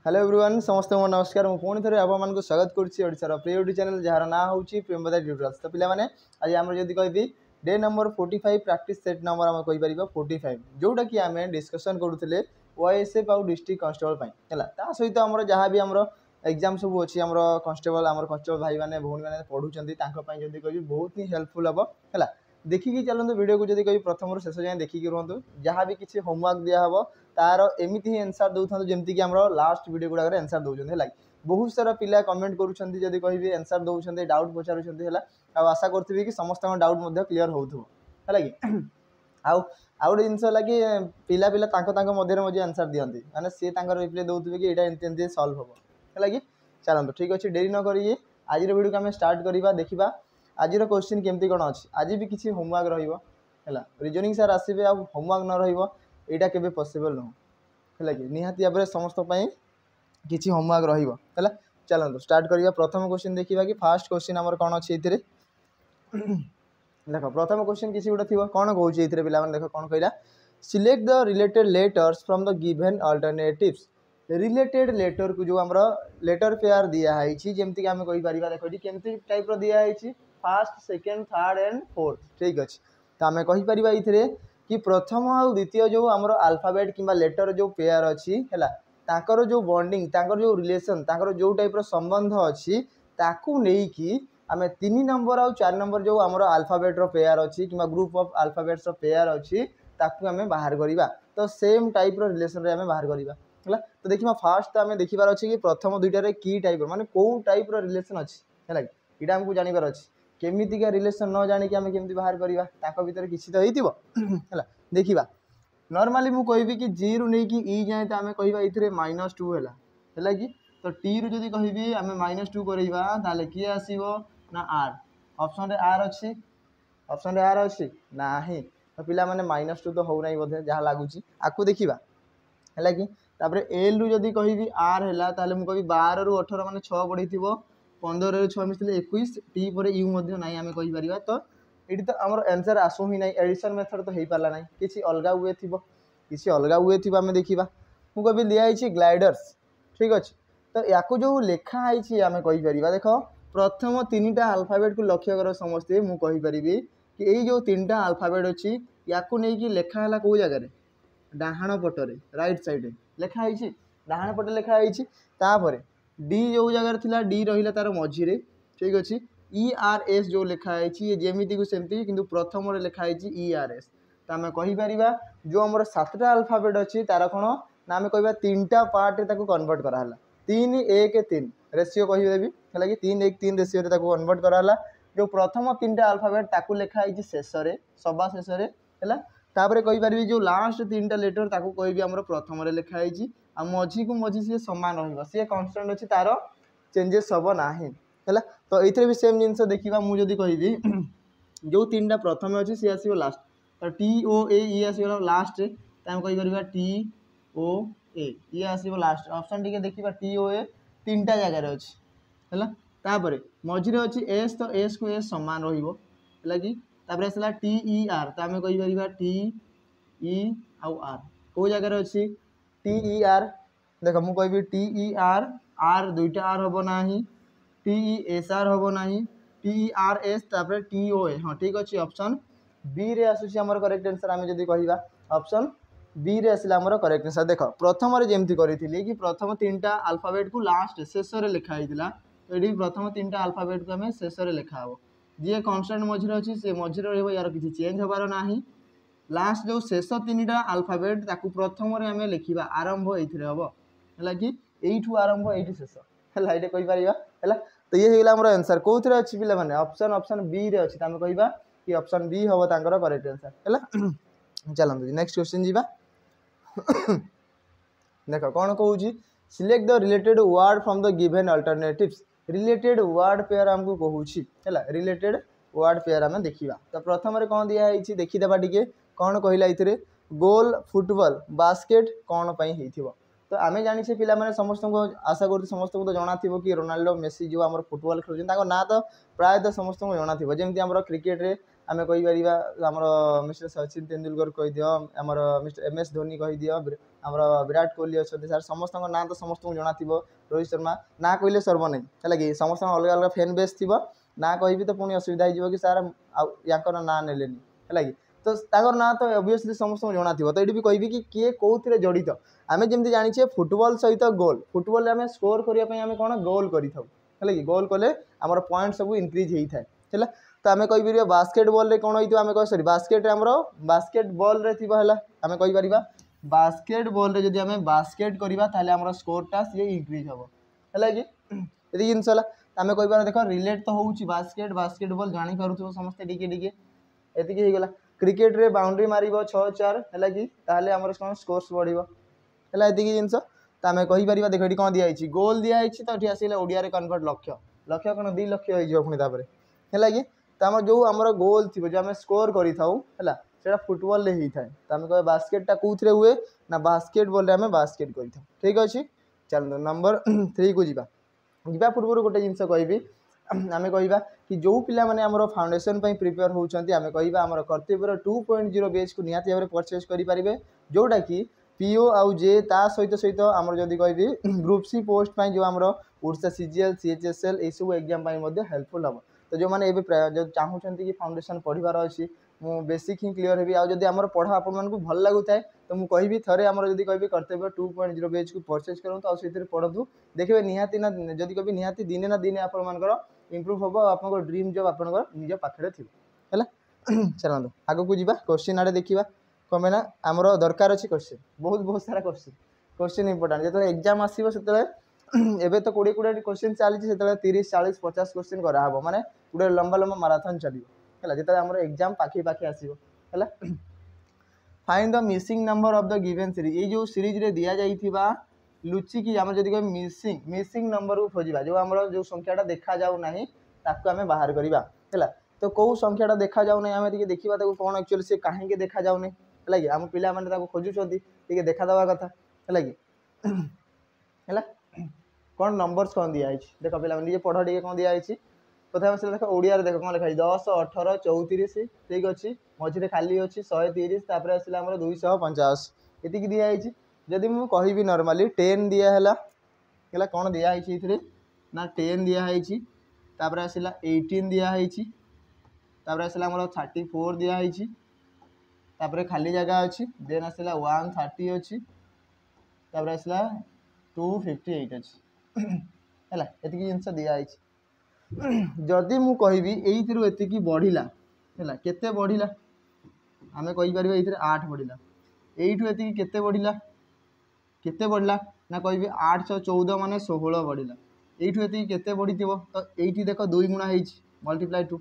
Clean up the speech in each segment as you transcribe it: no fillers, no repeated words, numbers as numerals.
Hello everyone समस्त को नमस्कार मुझे पुणी थे आपको स्वागत करुँचार प्रिय यूट्यूब चैनल जार ना हूँ प्रेमदा ट्यूटोरियल्स। तो पे आज आम जब कहि day number 45 practice set number आम कहीपर 45 जोटा कि आम डिस्कसन करूँ ओएसएफ आउ डिस्ट्रिक्ट कांस्टेबल है सहित आम जहाँ भी आम एग्जाम सब अच्छी आम कांस्टेबल भाई मैंने भौणी मैंने पढ़ुंट जब कह बहुत ही हेल्पफुल हम है देखिकी चलते वीडियो को जब कही प्रथम शेष जाए देखिकी रुहतु जहाँ भी किसी होमवर्क दिहब तार एमती ही एनसर दौर जमीक लास्ट वीडियो गुड़ाक एनसर दौरान है बहुत सारा पिला कमेंट करुँच जब कहि एनसर दौरान डाउट पचार आशा करी कि समस्त डाउट क्लीयर होगा कि आउ गोटे जिनस कि पिला पिला मध्य आंसर दिखती मैंने सी रिप्लाई दौथे कि यहाँ एमती सल्व हम है कि चलते ठीक अच्छे डेरी न करी आज वीडियो को आम स्टार्ट करवा देखा आज क्वेश्चन केमती कौन अच्छी आज भी किसी होमवर्क रहा रिजनिंग सार आसवे आ होमवर्क न रहा के पॉसिबल नुह है कि निहाती भाव समस्त किसी होमवर्क रहा चलते स्टार्ट करवा प्रथम क्वेश्चन देखा कि फास्ट क्वेश्चन आमर कौन अच्छी देख प्रथम क्वेश्चन किसी गोटे थी कौन कौन पे देख कौन कहला select the related letters from the given alternatives related letter को जो आम लेटर पेयर दिखाई जमीक आम कहीपर देख ये केमती टाइप दिखाई fast second third and fourth ठीक अच्छे तो आम कहीपर ये कि प्रथम और द्वितीय जो आम अल्फाबेट कि लेटर जो पेयर अच्छी है ताकर जो बॉन्डिंग ताकर जो रिलेशन ताकर जो टाइप संबंध अच्छी ताकू नहीं आम 3 नंबर और 4 नंबर जो आम अल्फाबेट पेयर अच्छी कि ग्रुप ऑफ अल्फाबेट्स पेयर अच्छी ताकू आम बाहर करवा तो सेम टाइप रिलेशन आम बाहर करवा है तो देखिए फास्ट आम देखिबार अच्छे कि प्रथम दुईटार की टाइप माने कौ टाइप रिलेशन अच्छी है यहाँ आमको जानवर अच्छी केमितिका रिलेशन न जानिक आम केमती बाहर करवा भितर किसी तो है देखा नॉर्मली मुझे कहबी कि जी रु नहीं कि ई जाए तो आम कह ये -2 है कि तो टी रु जब कहि आम -2 करवा किए आसो ना आर ऑप्शन रे आर अच्छी ऑप्शन रे आर अच्छी ना ही तो पिला माने -2 तो हो ना बोधे जहाँ लगुच आपको देखा है कि तापर एल रु जब कहि आर है ताले मुझे कहि 12 रु 18 माने 6 बढ़ी 15 रु 6 मिसले 21 टी पर यू ना आम कहीपर तो ये तो आम आंसर आसू ही ना एडिशन मेथड तो हो पारा ना किसी अलग वे थी किसी अलग वे थी आम देखा मुझे दिखाई ग्लाइडर्स ठीक अच्छे तो या जो लिखाई आम कहीपर देख प्रथम 3टा अल्फाबेट को लक्ष्य कर समस्ते मुझे कि यही जो 3टा अल्फाबेट अच्छी या नहीं लिखाला कौ जगार डाहाण पटरे राइट साइड लिखाई डाहाण पटे लिखाई तापर डी जो जगार थिला डी रहा तार मझीरे ठीक अच्छे ERS जो लिखाई ये जमीती को सेमती कि प्रथम लिखाई ERS तो आम कहीपर जो आम 7टा अल्फाबेट अच्छी तार कौन ना आम कह 3टा पार्ट कन्वर्ट कराला 3-1-3 रेसीओ कहीदेवी है कि 3-1-3 रेसीओ कन्वर्ट कराला जो प्रथम 3टा अल्फाबेट ताकू लिखाई शेष सभा शेष है तापर कहीपर जो लास्ट 3टा लेटर ताकू कह आम प्रथम लिखाई आ मझी को मझी सी सामान सी कन्स्टांट अच्छी तार चेंजेस हम ना है तो ये भी सेम जिन देखा मुझे कहि जो 3टा प्रथम अच्छी सी आसो लास्ट तो TOA ये आसगला लास्ट आम कहीपर TOA ये आसो लास्ट ऑप्शन टी देखा TOA 3टा जगार अच्छी है तापर मझे अच्छी एस तो एस को एस सामान है कि आसला TER तो आम कहीपर TE आर कौ जगार अच्छी TER देख मुझे TER आर 2टा आर हम ना TESR हम ना TERS तापर TOA हाँ ठीक अच्छे ऑप्शन बी रे आसुची करेक्ट आंसर आम जब कह ऑप्शन बी रे आसला करेक्ट आंसर देख प्रथम जमी करी कि प्रथम 3टा अल्फाबेट को लास्ट शेष लिखाई तो ये प्रथम 3टा अल्फाबेट को आम शेष लिखा हम जी कन्स्टांट मझे अच्छी से मझे यार किसी चेंज हबार ना लास्ट जो शेष 3टा अल्फाबेट ताकू प्रथम आम लिखा आरंभ ये हम है कि यू आरंभ ये शेष है ये कहीपर है तो ये होगा आम आंसर कौ थे अच्छी पे ऑप्शन ऑप्शन बी रे अच्छी तो आम कह कि ऑप्शन बी हम तांकर करेक्ट आंसर है चलते नेक्स्ट क्वेश्चन जी देख कौन कौच select the related word from the given alternatives related word pair आमको कहूँ है रिलेटेड वर्ड पेयर आम देखा तो प्रथम कौन दिखाई देखीदे टी कौन कहला ये गोल फुटबॉल बास्केट कौन हो तो आम जाने पिला माने समस्त को आशा कर समस्त को तो जाना थी कि रोनाल्डो मेसी जो आम फुटबॉल खेलुच्च ना तो प्रायतः समस्त को जाना थी जमी आम क्रिकेट रे आम कहीपर आमर मिस्टर सचिन तेंदुलकर कहीदि आमर मिस्टर MS धोनी कहीदि आमर विराट कोहली अच्छा सार समस्त ना तो समस्त जना थी रोहित शर्मा ना कहले सर्व नहीं है कि समस्त अलग अलग फैन बेस थी ना कहि तो पुणी असुविधा हो कि सार यार ना ने है कि तो ताकर ना तो ओबियसली समस्त जना थी तो ये भी कहि कि किए कौन जड़ित आम जमी जाने फुटबॉल सहित गोल फुटबॉल आम स्कोर करने कौन गोल करें है कि गोल कले आमर पॉइंट सब इनक्रिज होता है तो आम कहीपर बास्केटबॉल कौन हो सॉरी बास्केट आमर बास्केटबॉल रे आम कहीपर बास्केटबॉल रे जदि आम बास्केट करवा ताले आमर स्कोरटा सी इनक्रिज हम है कि ये जिनस आम कहीपर देख रिलेट तो होची बास्केट बास्केटबॉल जानीपे समस्ते टिके एति होगा क्रिकेट रे बाउंड्री मार 6-4 है कि ताले आमर कौन स्कोर्स बढ़ो है ये जिनस तो आम कहीपर देख ये कौन दिखाई गोल दिखाई तो ये आसला ओडिया कन्वर्ट लक्ष्य लक्ष्य कौन 2 लक्ष्य हो पुणी है कि तो आम जो आम गोल थी जो आम स्कोर करा से फुटबॉल रे होता है तो आम कह बास्केटा कौन हुए ना बास्केटबॉल आम बास्केट कर ठीक अच्छे चलो नंबर 3 को जा पूर्व गोटे जिनस कहि आम कह कि जो पिला माने आमर फाउंडेशन प्रिपेयर होती आम कह आम कर्तव्यर 2.0 बेच को निहाती भाव परचेज करेंगे जोटा कि पीओ आउ जे ता सहित सहित आमर जदि कहि ग्रुप सी पोस्ट जो आमर ओडिशा CGL CHSL यू सब एग्जाम हेल्पफुल हम तो जो मैंने जो चाहूँगी कि फाउंडेशन पढ़ार अच्छी मु बेसिक ही क्लीयर हेबी आउ जदि आमर पढ़ा आपको भल लगुए तो मुझे कहि थे आमर जदि कहि कर्तव्य 2.0 बेच को परचेज करूँ तो से पढ़ू देखिए निहाती ना जदि कभी निहाती दिने ना दिने आपर इम्प्रूव हम आप ड्रीम जॉब आप निज पाखे थी है चलते आग को जा क्वेश्चन आड़े देखा कम ना आमर दरकार अच्छी क्वेश्चन बहुत बहुत सारा क्वेश्चन इंपोर्टाट जो एग्जाम आसो से एबे तो 20 क्वेश्चन चली से 30-40-50 क्वेश्चन कराब माने गोटे लंबा लंबा माराथन चलो है जो आम एग्जाम पाखे पाखे आसो है find the missing number of the given series ये जो सीरीज रे दिया जाइथिबा लुचिकी आम जदि कह मिसिंग नंबर को खोजा जो आम जो संख्याटा देखा जाऊ नहीं ताकू आम बाहर करवा है तो कौ संख्याटा देखा जाऊ नहीं आम देखा कौन एक्चुअली से कहीं देखा जाऊ नहीं है कि आम पिला माने खोजुंट देखा दवा कथा है कि है कौन नंबर्स कौन दिखाई देख पे पढ़ टे कौन दिखाई प्रथम से देख ओडिया देख कौन लिखाई 10, 18, 34 ठीक अच्छे मझे खाली अच्छी 130 तापर आसला 285 ये दिखाई जदि मुझे कहि नॉर्मली 10 दिहला कौन दिखाई ना 10 दिखाई तापर आसला 18 दिखाई तापर आसला 34 दिखाई तापर खाली जगह अच्छी देन आसला 130 अच्छी तापर आसला 258 अच्छी है ये जिनस दिखाई जदि मु कहि ये बढ़ला है केते बढ़ला आम कहीपर ये 8 बढ़ला यू ये बढ़ला केते बढ़ला ना कहि 814 माने 16 बढ़ला यू ये बढ़ी तो ये देख 2 गुणा मल्टीप्लाई 2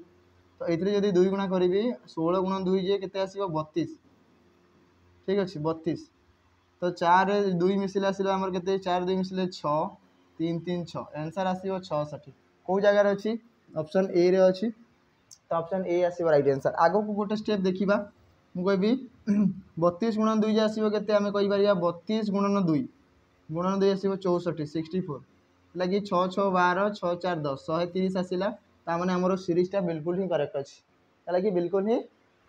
तो ये जब 2 गुणा करी 16 गुणा 2 जे के 32 ठीक अच्छे 32 तो 4 2 मिसिले आसला आमर के 4 2 मिसिले 6 3 3 6 आंसर आसो 66 कौ जगार अच्छी ऑप्शन ए रे अच्छी तो ऑप्शन ए आसो राइट आंसर आग को गोटे स्टेप देखा मुझे 32 गुणन 2 आसो के आम कहीपर 32 गुणन 2 गुणन 2 आसो 64 64 लगे 6 6 12 6 4 10 130 आसला ताने आमर सीरीजटा बिल्कुल ही करेक्ट अच्छी है कि बिल्कुल ही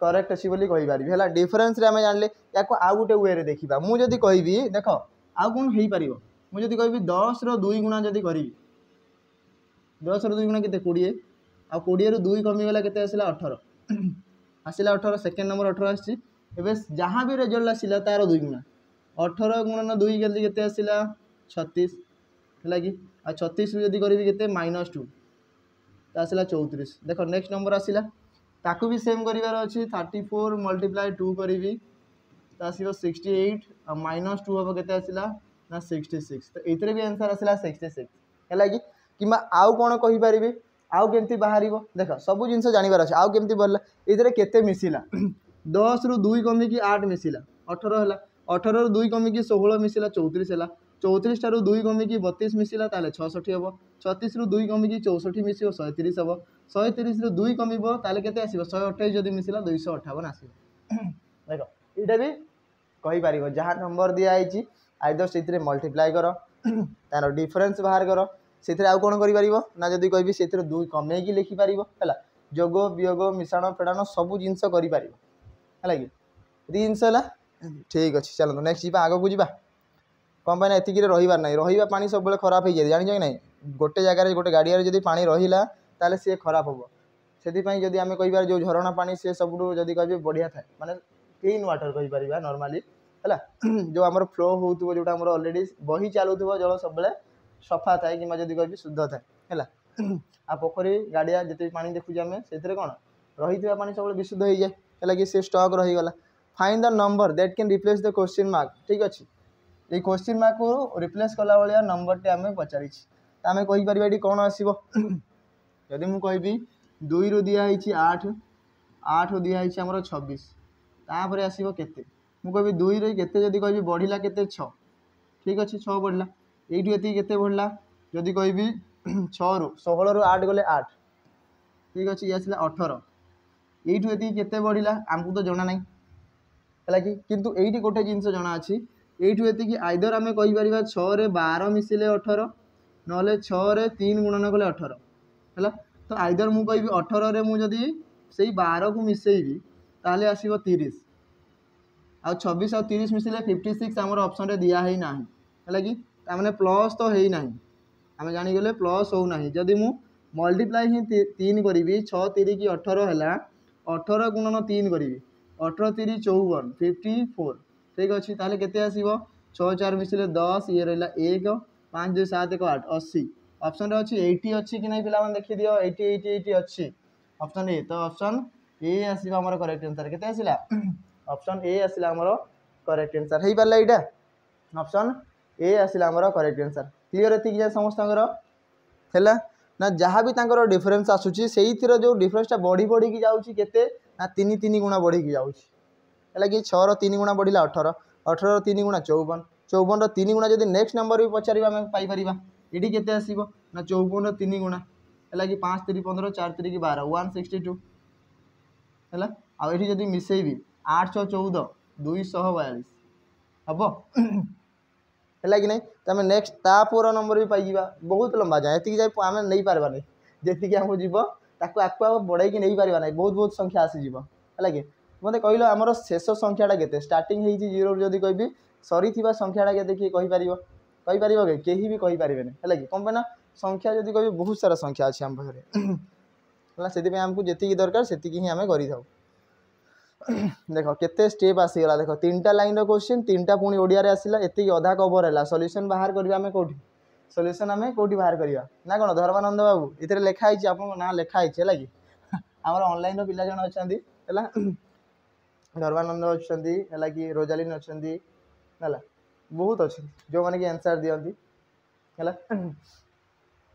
करेक्ट अच्छी बोली कहीपर है डिफरेन्स आम जाने या आउ गोटे वे देखा मुझे कहि देख आउ कौन हो पार मुझे कहि 10 रो 2 गुणा जदि करी 10 रो 2 गुणा के 20 आ 20 रू 2 कमिगला के आसला 18 आसला 18 सेकेंड नंबर 18 आसी जहाँ भी रेजल्ट आसला तार 2 गुणा 18 गुणन 2 के आसला 36 है कि आ 36 रू जदि करी के -2 तो आसला 34 देख नेक्स्ट नंबर आसला ताकू भी सेम करार अच्छी 34 मल्टीप्लाई 2 करी तो आसो 68 -2 हम के आसला ना 66 तो ये भी आंसर आसला 66 है कि आउ कौन कहीपर आउ केमती बाहर देख सब जिन जानवर अच्छे आउ केमती बढ़ला ये केते मिसिला 10 रू 2 कमिकी 8 मिसिला 18 है 18 रू 2 कमिकी 16 मिसिला 34 है 34 ठारू 2 कमिकी 32 मिसिला ताले 66 हम 36 रू 2 कमिकी 64 मिसिव 130 हम 130 रू 2 कमिबो ताले केते आसीबो 128 जदि मिसिला 258 आसीबो देख एटा भी कहि पारिबो जहाँ नंबर दिया आइछि आइदर से मल्टीप्लाई कर तार डिफरेन्स बाहर कर से आउ कौन कर ना जदि कहि से 2 कमेकी लिखिपार है जोग वियोग मिश्रण फेड़ाण सब जिनस कर है कि जिनस है ठीक अच्छे चलते नेक्स्ट जी आग को जी कौन पाई एतिक रहीबार ना रही पा सब खराब हो जाए जानी कि ना गोटे जगार गोटे गाड़िया जब पा रहा ताले सी खराब हम से जब आम कहींपार जो झरणा पानी सी सब जब कह बढ़िया थाए माने क्लीन वाटर कहींपर नॉर्मली है जो आम फ्लो हो जोटा अलरेडी बही चलु जल सब सफा थाए कि कह शुद्ध थाए है आ पोखरी गाड़िया जिते पानी देखुचे आम से कौन रही पानी सब विशुद्ध हो जाए है कि सी स्टक रहीगला find the number that can replace the question mark ठीक अच्छे ये क्वेश्चन मार्क को रिप्लेस कला भाया नंबर टे आम पचारि आम कहीपर ये कौन आसो जदि मुझे कहि 2 रु दिखाई 8 8 दिखाई आमर 26 तापर आसो के मुझे 2 रु के कह बढ़ला के 6 ठीक अच्छे 6 बढ़ला ये के बढ़ला जदि कहि 6 रु 16 रु 8 गले 8 ठीक अच्छे ये आसला 18 यू के बढ़ला आमको तो जना ना है कि किंतु ये गोटे जिनस जना अच्छी ये आइदर आम कहीपर 6 रे 12 मिसिले 18 ना 6 रे 3 गुणन कले 18 है तो आइदर मुझे कहि 18 रे मुझे से 12 को मिसेबी ताले आसो 30 आ 26 आ 30 मिसिले 56 आम ऑप्शन रे दिया ही ना है कि मैंने प्लस तो है ना आम जानीगले प्लस हो ना जदि मु मल्टीप्लाई ही 3 करी 6 3 की 18 है 18 गुणन 3 करी 18 3 54 54 ठीक अच्छे ताले केते आसीबो 6 4 मिसिले 10 ये रहा 1 5 2 7 1 8 80 ऑप्शन रे अच्छी 80 अच्छी कि नहीं पिला मन देखि दियो 80 80 80 अच्छी ऑप्शन ए तो ऑप्शन ए आसीबो हमर करेक्ट आंसर केते आसीला ऑप्शन ए आसीला हमर correct answer hay Parla Etah option A आसीला हमर करेक्ट आंसर क्लियर एति कि समस्तंगर हैला ना जहाँ भी तांकर डिफरेंस आसुची सेइथिर जो डिफरेंसटा बढ़ी बढ़ी की जाउची केते ना 3 3 गुणा बढ़ी की जाउची है कि 6 रो 3 गुणा बढ़ला 18 18 रो 3 गुणा 54 54 रो 3 गुणा जब नेक्स्ट नंबर भी पचार आम पाइपर ये के आसो ना 54 रो 3 गुणा है कि 5 3 15 4 3 की 12 162 है आठ जब मिसेबी 8 6 14 242 हम है कि नहीं तो आम नेक्स्ट तापर नंबर भी पाई बहुत लंबा जाए ये जाए आम नहीं पार्बा नहीं जी आमको जीव ताको आपको बढ़ाई नहीं पार्बा नहीं बहुत बहुत संख्या आसीज है कि मत कहल आमर शेष संख्याटा के स्टार्टिंग हो 0 जब कह सरी संख्याटा के किए कहीपर कि कहीं भी कहीपर है कि कौन पे संख्या जब कह बहुत सारा संख्या अच्छी आम पाखे से आमको जी दरकार से आम कर देख केते स्टेप आसीगला देख 3टा लाइन क्वेश्चन 3टा पुणी ओडिया रे आसिला एति अधा कवर है सॉल्यूशन बाहर करबा हमें कोठी सॉल्यूशन हमें कोठी बाहर करबा ना कोन धर्मानंद बाबू इतरे लेखा आइछि आपन ना लेखा आइछि है कि हमर ऑनलाइन रो पिला जण अछंदी हला धर्मानंद अछंदी है कि रोजालिन अछंदी हला बहुत अच्छे जो माने कि आंसर दियंती हला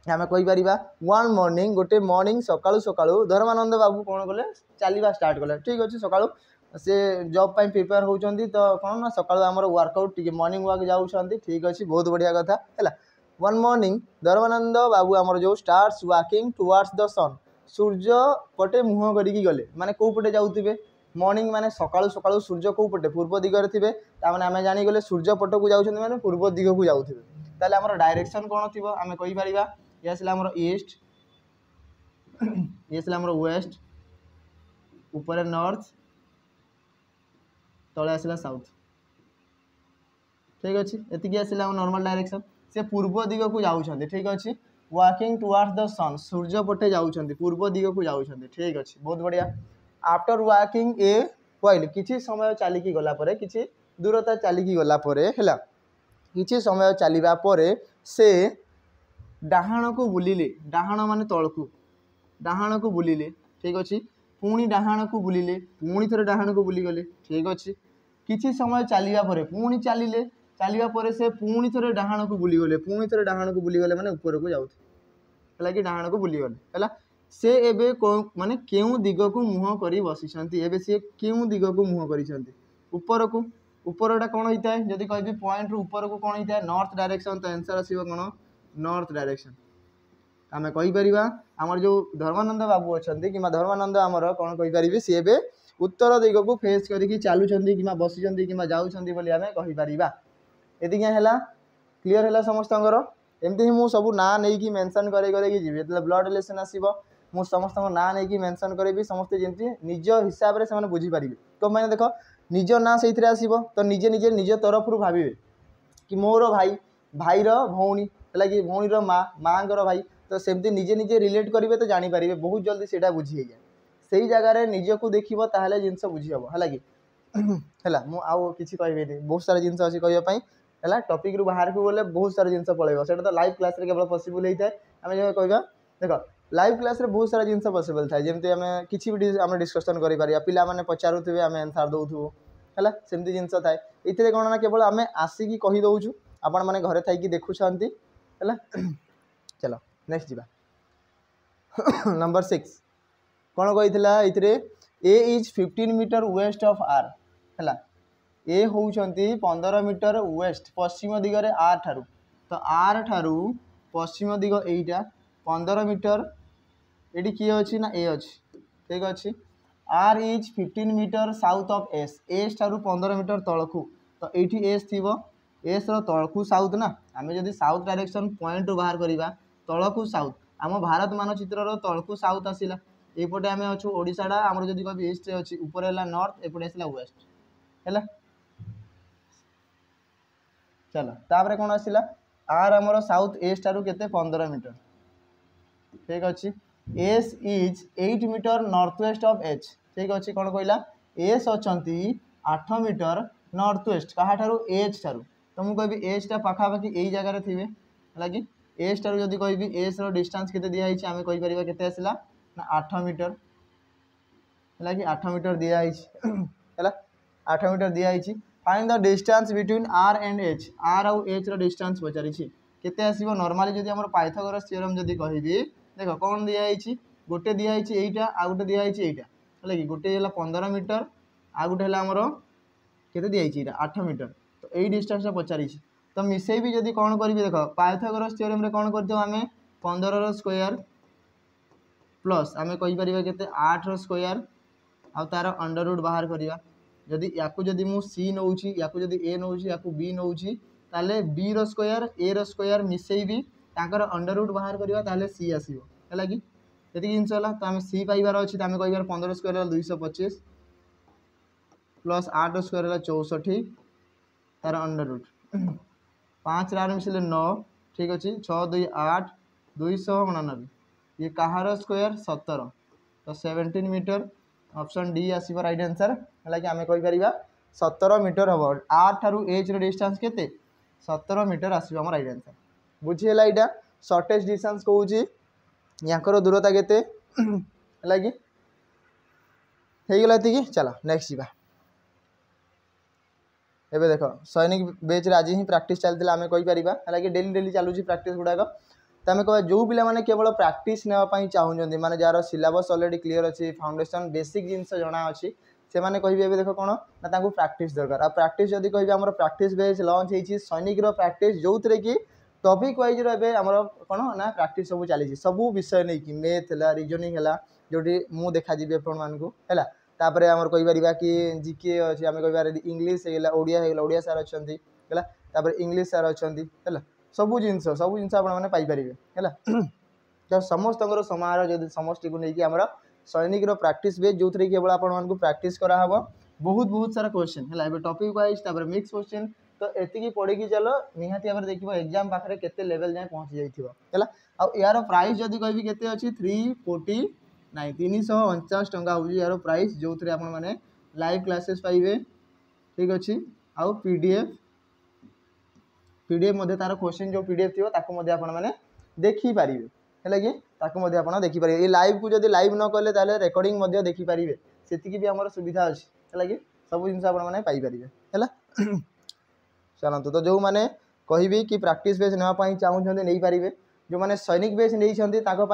आम कहीपर वन मॉर्निंग गोटे मॉर्निंग सकाळु सकाळु धर्मानंद बाबू कौन कले चलवा स्टार्ट कले ठीक अच्छे सकाळु से जॉब पाई प्रिपेयर होउचंदी तो कौन ना सकाळु आमर वर्कआउट टिके मॉर्निंग वॉक जाउछंदी ठीक अच्छे बहुत बढ़िया कथा है वन मॉर्निंग धर्मानंद बाबू आमर जो स्टार्ट्स वॉकिंग टुवर्ड्स द सन सूर्य पटे मुह करिकी गले माने को पटे जाउथिबे मॉर्निंग माने सकाळु सकाळु सूर्य को पटे पूर्व दिगरे थिबे ता माने आमे जानि गले सूर्य पट को जाउछंदी माने पूर्व दिग को जाउथिबे ताले आमर डायरेक्शन कोन थिबो आमे कहि परिबा ये आसला हमर ईस्ट ये आसला हमर वेस्ट ऊपर नॉर्थ तले आसला साउथ ठीक अच्छे एतिकी आसला नॉर्मल डायरेक्शन से पूर्व दिग को जाउछंदी ठीक अच्छे वॉकिंग टुवर्ड्स द सन सूर्य पटे जाउछंदी पूर्व दिग को जाउछंदी ठीक अच्छे बहुत बढ़िया आफ्टर वॉकिंग ए व्हाइल किछि समय चलिकी गला परे किछि दूरता चलिकी गला परे हैला किछि समय चलिबा परे से डाहाण को बुलिले डाहाण माने तलकू डाहाण को बुलिले ठीक अच्छे पुणी डाहाण को बुलिले पुणी थरे डाहाण को बुली गले ठीक अच्छे किछि समय चलिया परे पुणी चलिले चलिया परे से पुणी थरे डाहाण को बुली गले पुणी थरे डाहाण को बुली गले माने ऊपर को जाउथे हला कि डाहाण को बुली गले हला से एबे माने केउ दिग को मुह करी बसिछंती एबे से केउ दिग को मुह करिछंती ऊपर को ऊपरटा कोन होइताय जदि कहबी पॉइंट रू ऊपर को कोन होइताय नॉर्थ डायरेक्शन तो आंसर आसीबो कोन नॉर्थ डायरेक्शन आम कहीपर आमर जो धर्मानंद बाबू अच्छा कि धर्मानंद आमर कौन कहीपर सी ए उत्तर दिग को फेस करके चलुँच कि बसी कि जाऊँगी आम कहीपर ये है क्लीयर है समस्त एमती ही मुझे सब ना नहीं कि मेंशन कर जी ब्लड रिलेशन आसो मु समस्त ना नहीं मेंशन करी समस्ते जमी निज हिसाब से बुझीपारे कौन मैंने देख निज ना से आसो तो निजे निजे निज तरफ भावे कि मोर भाई भाईर भौणी है कि भौणीर माँ माँर भाई तो सेमती निजे निजे रिलेट करेंगे तो जानीपारे बहुत जल्दी से बुझी जाए से जगार निजक देखो ताल जिनस बुझी हम है कि मुझे कहबी बहुत सारा जिन अच्छी कहवाई है टॉपिक रू बाहर को गले बहुत सारा जिन पड़ेगा से तो लाइव क्लास केवल पॉसिबल होता है आम जो कह देख लाइव क्लास रे बहुत सारा जिन पॉसिबल थाए जमी आम किसी भी आम डिस्कसन कर पिला माने पचारुवे आम आंसर दौथु है सेमती जिन थाए ये कौन ना केवल आम आसिकी कहीदे आपण मैंने घरे थी देखुं है चलो नेक्स्ट जा नंबर 6 कौन कही A is 15 metre west of R है ए होउछंती 15 मीटर वेस्ट पश्चिम दिगरे आर ठारू तो आर ठारू पश्चिम दिग एटा 15 मीटर ये किए अच्छी ना ए अच्छी ठीक अच्छे R is 15 metre south of S ठारू 15 मीटर तलकू तो ये एस थी एस तलकू साउथ ना आम जब साउथ डायरेक्शन पॉइंट बाहर करवा तलकू साउथ आम भारत मानचित्र तलकू साउथ आसला एपटे आम अच्छु ओडाटा आम जब कह ईस्ट अच्छी ऊपर है नॉर्थ एपटे आसला वेस्ट है चलो तापर कौन आसला आर आमर साउथ एस ठारू केते 15 मीटर ठीक अच्छे S is 8 metre north west of H ठीक अच्छे कौन कहला एस अच्छा 8 मीटर नॉर्थ वेस्ट क्या ठारू एच ठारू तो मुझे कहि एच टा पाखापाखि यही जगार थे है कि एच ठारू जब कहि एस डिस्टेंस केते दिखाई आम कहीपर केते आसला ना 8 मीटर है कि 8 मीटर दिखाई है 8 मीटर दिखाई find the distance between R and H R आउ एच डिस्टेंस पचारि केते आसीबो नॉर्मली जदि हमर पाइथागोरस थ्योरम जदि कहबी देख कौन दिखाई गोटे दिखाई एटा आ गोटे दिखाई एटा है कि गोटे 15 मीटर आ गोटे आमर केते दिखाई 8 मीटर तो यही डिस्टेंस पचारि तो मिसई भी जदि कौन करी देख पाइथागोरस थ्योरम रे कौन करते आम 15 स्क्वायर प्लस आम कहीपर के 8 स्क्वायर आ तार अंडर रूट बाहर करवा जदि याकू जदि मु सी नौची याकू जदि ए नौची याकू बी नौची ताले बी रो स्क्वायर ए रो स्क्वायर मिसेबी ताकर अंडर रूट बाहर करवा ताले सी आसीबो है कि ये जिन तो आम सी पाइबार अच्छी तो आम कह 15 स्क्वायर 225 प्लस 8 स्क्वायर 64 तार अंडर रूट 5 आर मिसले 9 ठीक अच्छे 6 2 8 299 ये कहार स्क्वायर 17 तो 17 मीटर ऑप्शन डी आसो राइट आंसर है कि आम कहीपर 17 मीटर हम आर ठारू एच डिस्टेंस केते 17 मीटर आसो आम राइट आंसर बुझीगला यहाँ शॉर्टेज डिस्टेंस कौच याकर दूरता केते है कि ये चलो नेक्स्ट जा एबे देख सैनिक बेच आज ही प्रैक्टिस चलता आम कहीपर है कि डेली डेली चलुची प्रैक्टिस गुड़ाक तो आम कह जो पिला केवल प्रैक्टिस नापी चाहूँगी माने जार सिलेबस ऑलरेडी क्लियर अच्छी फाउंडेशन बेसिक जिन जना अच्छी से मैंने कहे देख कौन ना प्रैक्टिस दरकार आ प्रैक्टिस जब कह आम प्रैक्टिस बेच लॉन्च होती सैनिक प्रैक्टिस जो थे कि टॉपिक वाइज रमर कौन ना प्रैक्टिस सब चली सब विषय नहीं कि मैथ है रिजनिंग है जोटी मु देखा जी आपण मानू है तापर आम कहीपर कि जीके अच्छे आम कह इंग्लीश ओडिया सार अच्छा है इंग्लीश सार अच्छा है सबू जिन आपने पाइपर है तो समस्त समारोह जब समष्टि को लेकिन आम सैनिक प्रैक्टिस बेस जो थे केवल आपको प्रैक्टिस कराव बहुत बहुत सारा क्वेश्चन है टॉपिक वाइज मिक्स क्वेश्चन तो एति पढ़ी चल निहाती भाव देख एग्जाम पाखे के लेवल जाए पहुँची जाइए यार प्राइस जब कह के अच्छी 349 349 टंका हूँ यार प्राइस जो थे आपने लाइव क्लासेस पाइबे ठीक अच्छे आउ पीडीएफ मध्य तार क्वेश्चन जो पीडीएफ थी आपने देखिपारे है कि आप देखिपारे ये लाइव को जब लाइव न कले ताले रिकॉर्डिंग देखिपारे से भी आम सुविधा अच्छी है कि सब जिन पाइपर है चलते तो जो मैंने कहि कि प्रैक्टिस बेस नापी चाहूँगी नहीं पारे जो मैंने सैनिक बेस नहीं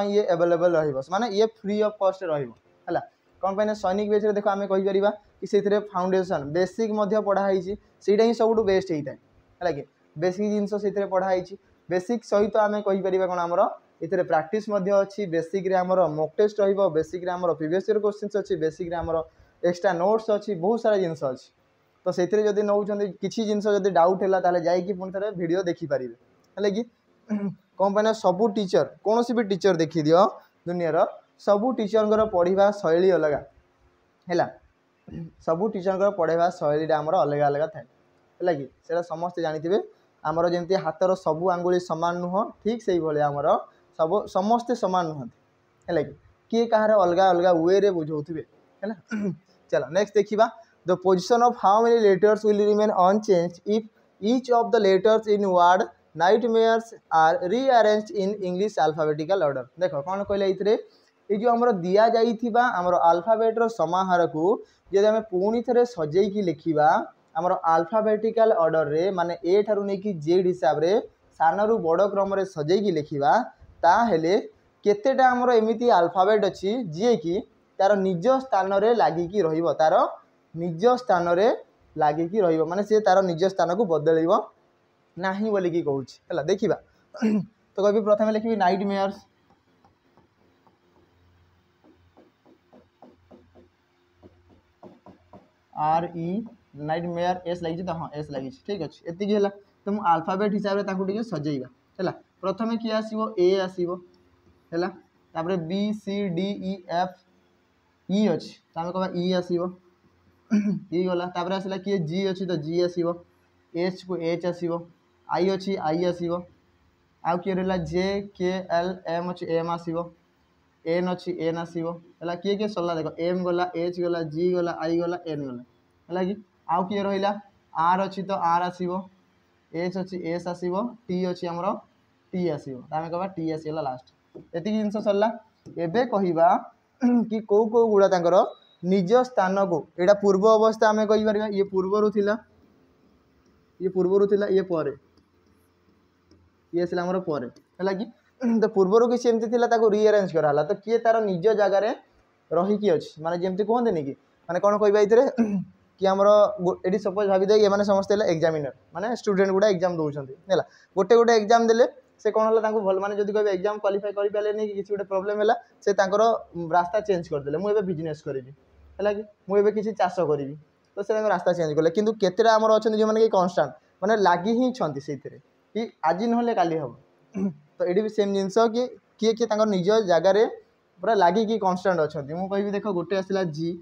ये अवेलेबल रही ये फ्री ऑफ कॉस्ट रहा कौन पे सैनिक बेस देख आम कहीपर कि से फाउंडेशन बेसिक पढ़ाई से ही सब बेस्ट होता है कि बेसिक जिन से पढ़ाई बेसिक सहित आम कहीपर कौन आमर ये प्रैक्टिस अच्छी basic mock test basic previous year question अच्छी बेसिक एक्स्ट्रा नोट्स अच्छी बहुत सारा जिन अच्छी तो से जब नौ किसी जिन डाउट है ताले जाइए पुणी थे वीडियो देखिपारे है कि कौन पे सबू टीचर कौन भी टीचर देखी दियो दुनिया सबू टीचर पढ़ा शैली अलग है सबू टीचर पढ़ाइबा शैली आमर अलग अलग थाए है कि से समस्ते जानी आमर जमी हाथर सबू आंगुली सामान नुह ठीक से भाई आमर सब समस्ते सामान नुहति है कि किए कहार अलग अलग वे रे बुझाऊे है चलो नेक्स्ट देखा the position of how many letters will remain unchanged if each of the letters in word nightmares are rearranged in English alphabetical order देख कौन कहले ये जो आमर दि जाइथिबा आमर अल्फाबेटर समाहार को जब आम पुणी थे सजेकी लिखा आमर अल्फाबेटिकल ऑर्डर रे माने ए ठारू नहीं जेड हिसाब से सान रु बड़ क्रम रे सजेकी लिखा ताहेले केतेटा आमर एमिति अल्फाबेट अच्छी जी कि तार निज स्थान रे लागिकी रहिबो तार निज स्थान रे लागिकी रहिबो माने से तार निज स्थान को बदलैबो नाही बोली कि कहूछि हला देखिबा तो कभी प्रथम लिखिबी नाइटमेयर्स आर ई नाइटमेयर एस लगी तो हाँ एस लगी ठीक अच्छे एतिकी है तो मुझे अल्फाबेट हिसाब से टे सजेगा है प्रथम किए आसो ए आसो है तापर B C D E F E अच्छी तो आम कह ई आसो ई गला तापर आसला किए जी अच्छी तो जी आसो एच को एच आसो आई अच्छी आई आसो आउ किए रहा जे के एल एम अच्छी एम आसो एन अच्छी एन आसो है किए किए सरला देख एम गला एच गला जी गला आई गला एन गला है कि आउ किए रहा आर अच्छी तो आर आसो एच अच्छी एस आसो टी अच्छी आमर टी आसो आम कह टी आसगला लास्ट एति जिन सरला एबे कहिबा कि कौ कौ गुड़ा तांकर निज स्थान को यहाँ पूर्व अवस्था आम कहीपर ये पूर्वर थिला ये पर ये आसला आमर पर है कि तो पूर्वर किसी एमती रिअरेंज कराला तो किए तार निज जगार रहीकि अच्छी माने जमती कहते कि माने कौन कह कि आमर ये सपोज भाई ये मैंने समस्ते एग्जामिनर माने स्टूडेंट गुड़ा एग्जाम दौरान है गोटे गोटे एग्जाम देले से कौन है भल माने जब कह एग्जाम क्वालिफाई कर पारे नहीं कि गोटे प्रोब्लेम है से रास्ता चेंज करदे मुझे बिजनेस करी है कि मुझे किसी चाष करी तो से रास्ता चेंज कले कि केतेटा आमर अच्छा जो मैंने कन्स्टाट माने लगी ही से कि आज ना काली हम तो ये भी सेम जिनस कि किए किए निज जगार पूरा लगिकी कन्स्टाट अच्छा मुझे देख गोटे आसला जी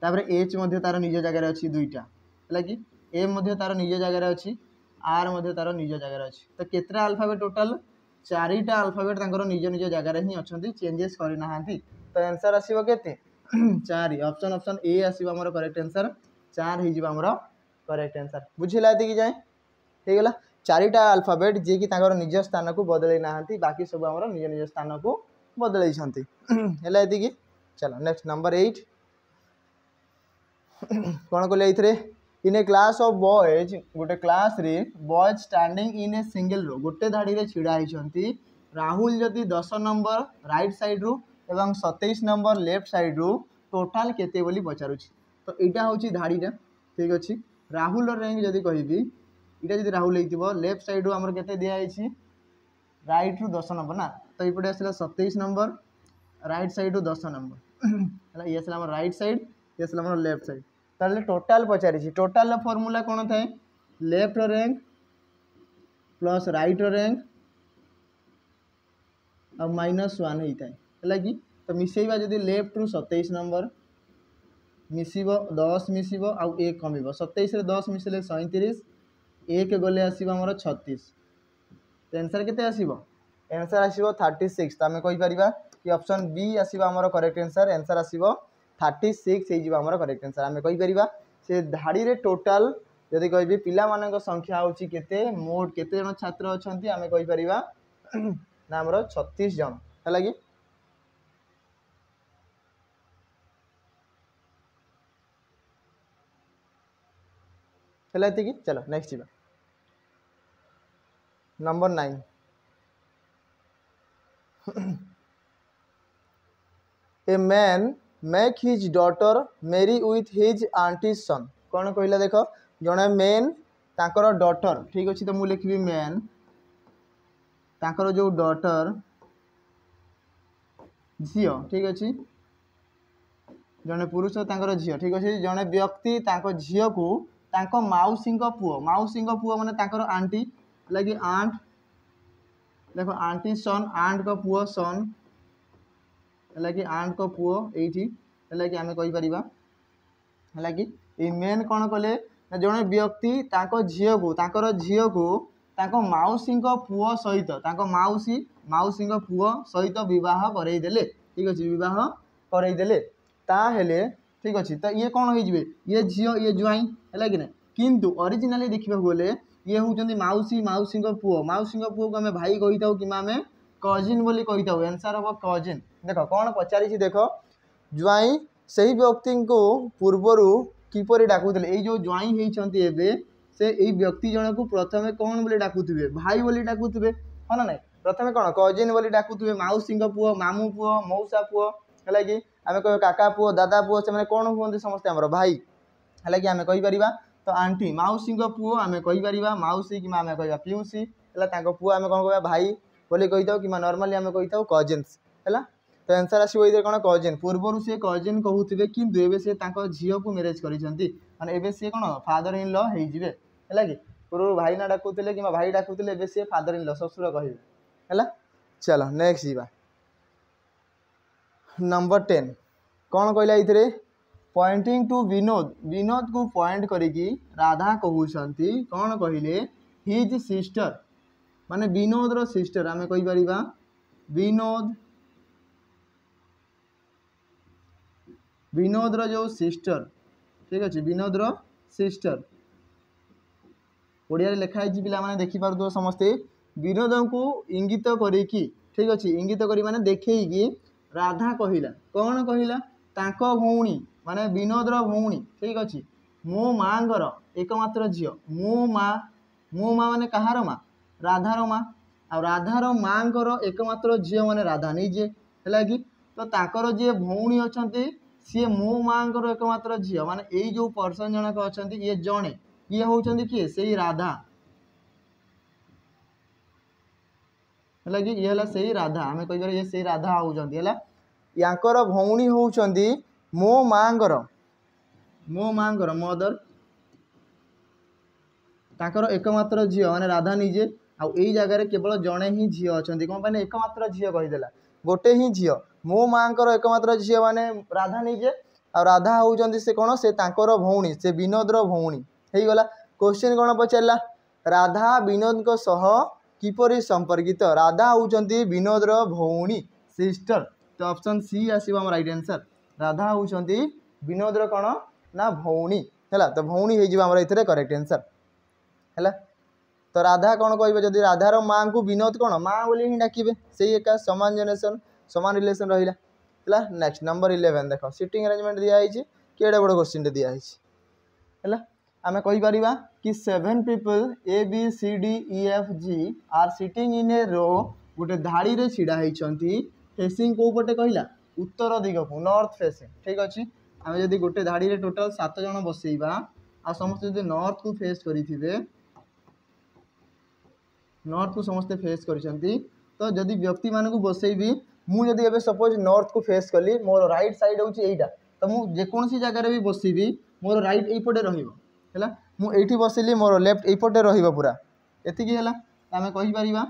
तापर एच तार निज जगार अच्छी दुईटा है कि एम तार निज जगार अच्छी आर तार निज जगार अच्छी तो केतटा अल्फाबेट टोटाल चारिटा अल्फाबेट निज निज जगार ही अच्छा चेंजेस करना तो आंसर आसो के 4 ऑप्शन ऑप्शन ए आसो आमर करेक्ट आंसर 4 हो करेक्ट आंसर बुझेगा ये जाए हो गला चारिटा अल्फाबेट जी कि निज स्थान को बदल ना बाकी सब आम निज निज स्थान को बदल है चलो नेक्स्ट नंबर 8 कौन कहले in a class of boys गोटे क्लास रे boys standing in a single row गोटे धाड़ी रे छिड़ा होती राहुल जदि 10 नंबर राइट साइड रू एवं 27 नंबर लेफ्ट साइड रू टोटाल केते बोली पचारुछि तो यहाँ हूँ धाड़ीटा ठीक अच्छे राहुल रैंक जदि कहबी इटा जदि राहुल हो लेफ्ट साइड रू आमर केते दिया है राइट रू 10 नंबर ना तो ये आसला 27 नंबर राइट साइड रू 10 नंबर ये आसला राइट साइड ये आसला लेफ्ट साइड ताले टोटाल पचारि टोटाल फॉर्मूला कौन थाए left rank plus right rank और -1 होता है कि तो मिसेबा जदि लेफ्ट रू 27 नंबर मिसिबो 10 मिसिबो आउ 1 कमिबो 27 रे 10 मिसले 37 1 गले आसीबो हमर 36 तो आंसर केते आसीबो आंसर आसीबो 36 तो आमे कहि परिबा कि ऑप्शन बी आसीबो हमर करेक्ट आंसर आंसर आसीबो 36 हे जिबो हमर करेक्ट आंसर आमे कहि परिबा से धाड़ी रे टोटल जदि कहबी पिला मानक संख्या होची केते मोट केते जन छात्र अछंती आमे कहि परिबा ना हमर 36 जन हला कि चला कि चलो नेक्स्ट जीवा number 9 a man make his daughter marry with his aunty son कौन कहला देख जड़े मैन ताकर डॉटर ठीक अच्छे तो मुझे लिखी मैन ताकर जो डॉटर झी ठीक अच्छे जड़े पुरुष ताकर झी ठीक अच्छे जड़े व्यक्ति झी को तांको माउसी पुओ माने तांकर आंटी लगी आंट देखो आंटी सन आंट को पुओ सन है कि आंट को पुओ एठी है कि आमे कहि परिबा है कि ए मेन कौन कले जड़े व्यक्ति झील को माउसी पुओ सहित माउसी पुओ सहित बह करईदे ठीक अच्छे बह करईदे ताहेले ठीक अच्छे तो ये कौन हो ये झील ये ज्वाई है कि ना किंतु ओरिजिनली देखा गले ये हूँ माउसी पुओ को आम भाई कही था कि आम कजिन बोली कही था आंसर हम कजिन देख कौन पचारि देख ज्वाई से व्यक्ति को पूर्वर किपर डाकुले ये जो ज्वाई होती से यही व्यक्ति जन को प्रथम कौन बोली डाकुवे भाई बोली डाकुवे हाँ ना ना प्रथम कौन कजिन बोली डाकुवे माउसी पुओ मामू पुओ मौसा पुओ है कि आम कह काका पुओ दादा पुओ से कौन हमें समस्ते आम भाई है कि आम कहीपर तो आंटी माउसी पुओ आम कहीपर माउसी कि आम कह पिउसी है पुओ आम कौन कह भाई बोली कही था कि नॉर्मली आम कही था कजिन्स है तो आंसर आसो ये कौन कजिन पूर्वर से कजिन कहते किंतु एबे से झील को मैरेज कर सी कौन फादर इन लॉ है कि पूर्व भाई ना डाकुले कि भाई डाकुले एबे सी फादर इन लॉ ससुर कहे है चलो नेक्स्ट जीवा नंबर 10 कौन कहला ये पॉइंटिंग टू विनोद विनोद को पॉइंट करिकी राधा कहते कौन कहले हिज सिस्टर माने विनोद रो सिस्टर आम कहीपर विनोद रो जो सिस्टर ठीक अच्छे विनोद रो सिस्टर ओडिया लिखाई पे देखिपार समस्ते विनोद को इंगित करिकी ठीक अच्छे इंगित करी माने देखी राधा कहला कौन कहला तांको भौणी माने विनोद रो भौणी ठीक अच्छे मो माँ एकमात्र झी मो माँ माने कहार माँ राधार माँ आ राधार माँ एकमात्र झी माने राधा निजे है कि तो ताकर जी भौणी अच्छा सी मो माँ एकमात्र झी माने यही जो पर्सन जनक अच्छा ये जड़े ये होती किए से राधा है कि ये से राधा आम कह ये से राधा होती है यांकर भौणी होती मो माँ मदर ताकर एकमात्र झी माने राधा निजे आई जगह केवल जड़े ही झी अच्छा कौन पाने एकमात्र झी कहीदेला गोटे ही झी मो माँ एकमात्र झी माने राधा निजे आ राधा होती से कौन से तांकर भौणी से विनोद रो भौणी हो गला क्वेश्चन कौन पचारा राधा विनोद को सह किपरि संपर्कित राधा होती विनोद रो भौणी सिस्टर तो ऑप्शन सी आसो आम राइट आंसर राधा होती विनोद रो कौन ना भौणी है तो भौणी हो करेक्ट आंसर है तो राधा कौन कह जदि राधार माँ को विनोद कौन माँ बोली ही डाकिबे से एका समान जेनेरेशन समान रिलेशन रहा है नेक्स्ट नंबर 11 देख सीटिंग अरेंजमेंट दिखाई कि बड़ क्वेश्चन दिखाई है आम कहीपर कि 7 people A B C D E F G are sitting in a row गोटे धाड़ी रे छिड़ा होती फेसिंग कौ पटे कहला उत्तर दिग को नॉर्थ फेसिंग ठीक अच्छे आम जब गोटे धाड़ी रे टोटाल 7 जन बसैबा आ समस्त जो नॉर्थ को फेस करेंगे नॉर्थ को समस्ते फेस करिसेंती तो जदि व्यक्ति मान को बसैबी मुझे एबे सपोज नॉर्थ को फेस कली मोर राइट साइड होची एटा तो मु जेकोसी जगह भी बसबी मोर राइट एपटे रहिबो हैला मु एठी बसिली मोर लेफ्ट एपटे रहिबो पूरा एतिकी हैला आमे कहि परिबा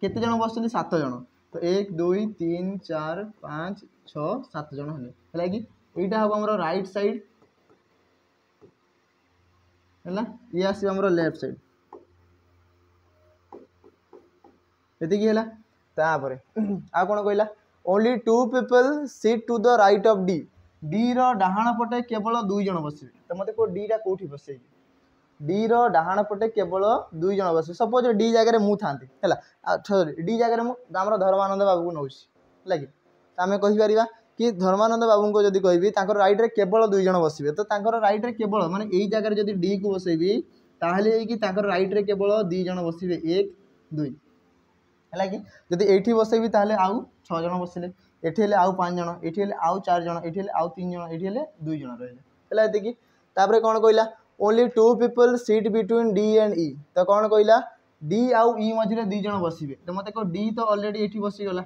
केते जन बसछन 7 जन तो 1 2 3 4 5 6 7 जन हले हैला कि एटा हम हमरो राइट साइड हैला ये आसी हमरो लेफ्ट साइड एतिकी हैला तापरे आ कोन कहला only 2 people sit to the right of D D रो डाहाण पटे केवल 2 जन बसिबे तो मते को डी रा कोठी बसैबी डी रो डाहाण पटे केवल 2 जन बसिबे सपोज डी जगह रे मु थांती हैला डी जगह रे मु हमर धर्मानंद बाबू को नौसी हैला कि आमे कहि परिबा कि धर्मानंद बाबू को जदि कहबी तांकर राइट रे केवल 2 जन बसिबे तो तांकर राइट रे केवल माने एई जगह रे जदि डी को बसैबी ताहले कि तांकर राइट रे केवल 2 जन बसिबे 1 2 है कि जदि एठी बसैबी ताहले आउ 6 जन बसिले एठी हेले आउ 5 जन एठी हेले आउ 4 जन एठी हेले आउ 3 जन एठी हेले 2 जन रहले हैला एतिकी तापरे कोन कहला only 2 people sit between D and E तो कोन कहला डी आउ ई मझिरे 2 जन बसिबे तो मते को डी तो ऑलरेडी एठी बसि गला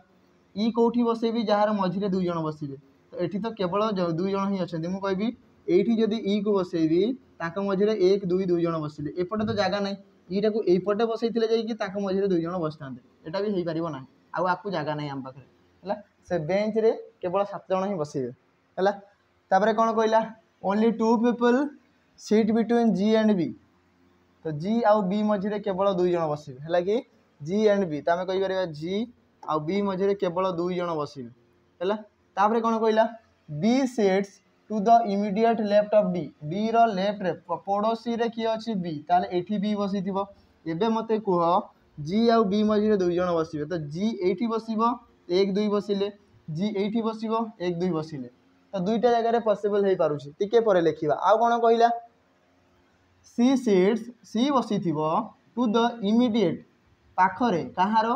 ई कोठी बसैबी जहार मझिरे 2 जन बसिबे तो एठी तो केवल 2 जन ही अछंती मु कहबी एठी जदि ई को बसैबी ताका मझिरे 1 2 2 जन बसिले एपटे तो जागा नै ईटा को एपटे बसैथिले जाई कि ताका मझिरे 2 जन बसतांते एटा भी हेई परिबो ना आउ आपको जागा नै हम पाखरे है से बेंच रे केवल 7 जन ही बसवे है तापर कौन कहला only 2 people sit between G and B तो जी आउ बी मझे केवल 2 जन बसवे है कि जी एंड बी तो आम कहीपर जी आउ बी मझे केवल 2 जन बसवे है तापर कौन कहला B sits to the immediate left of D D row left रे पड़ोसी रे किए अच्छी बी ताले एठी बी बसी थिबो एबे मते कुह जी आउ बी मझे 2 जन बसवे तो जी एठी बसिबो 1 2 बसिले जी एठी बसिबो 1 2 बसिले तो दुईटा जगह पॉसिबल हो पारुछि टिके परे लेखिबा आउ कोन कहला सी सीट्स सी बसी थिबो टू द इमिडिएट पाखरे कहार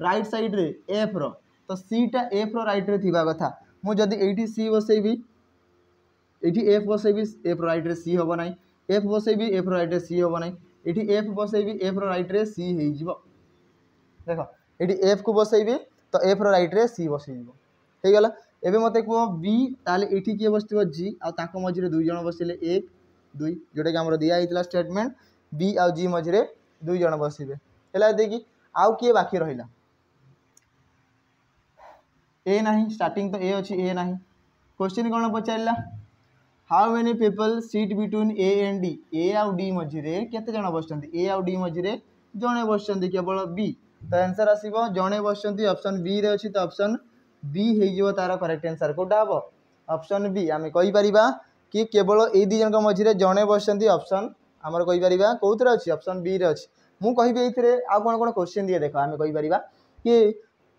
राइट साइड रे एफ रो तो सी टा एफ रो राइट रे थिबा कथा मु जदी एठी सी बसेबी एठी एफ बसेबी एफ राइट रे सी होबो नै एफ बसेबी एफ राइट रे सी होबो नै एठी एफ बसेबी एफ राइट रे सी हे जिवो देखो एठी एफ को बसेबी तो एफ राइट रे सी बसे जिवो हे गला एबे मते को बी ताले एठी के बसथिबो जी आ ताको मझिरे 2 जण बसिले 1 2 जोटा कि हमर दिया हितला स्टेटमेंट बी आ जी मझिरे 2 जण बसिबे हेला देखि आउ के बाकी रहिला ए नहीं स्टार्टिंग तो ए अच्छी ए नहीं क्वेश्चन कौन पचारा how many people sit between A and D A आउ डी मझिरे केते जण बसचंती ए आउ डी मझिरे जणे बसचंती केवल बी तो आंसर आसीबो जणे बसचंती ऑप्शन बी रे अछि तो ऑप्शन बी हे जिवो तार करेक्ट आंसर कोटा हबो ऑप्शन बी आमे कहि परिबा कि केवल ए दी जण मझिरे जणे बसचंती ऑप्शन हमर कहि परिबा कोउतरे अछि ऑप्शन बी रे अछि मु कहिबे एथिरे आ कोन क्वेश्चन दिए देखो आमे कहि परिबा कि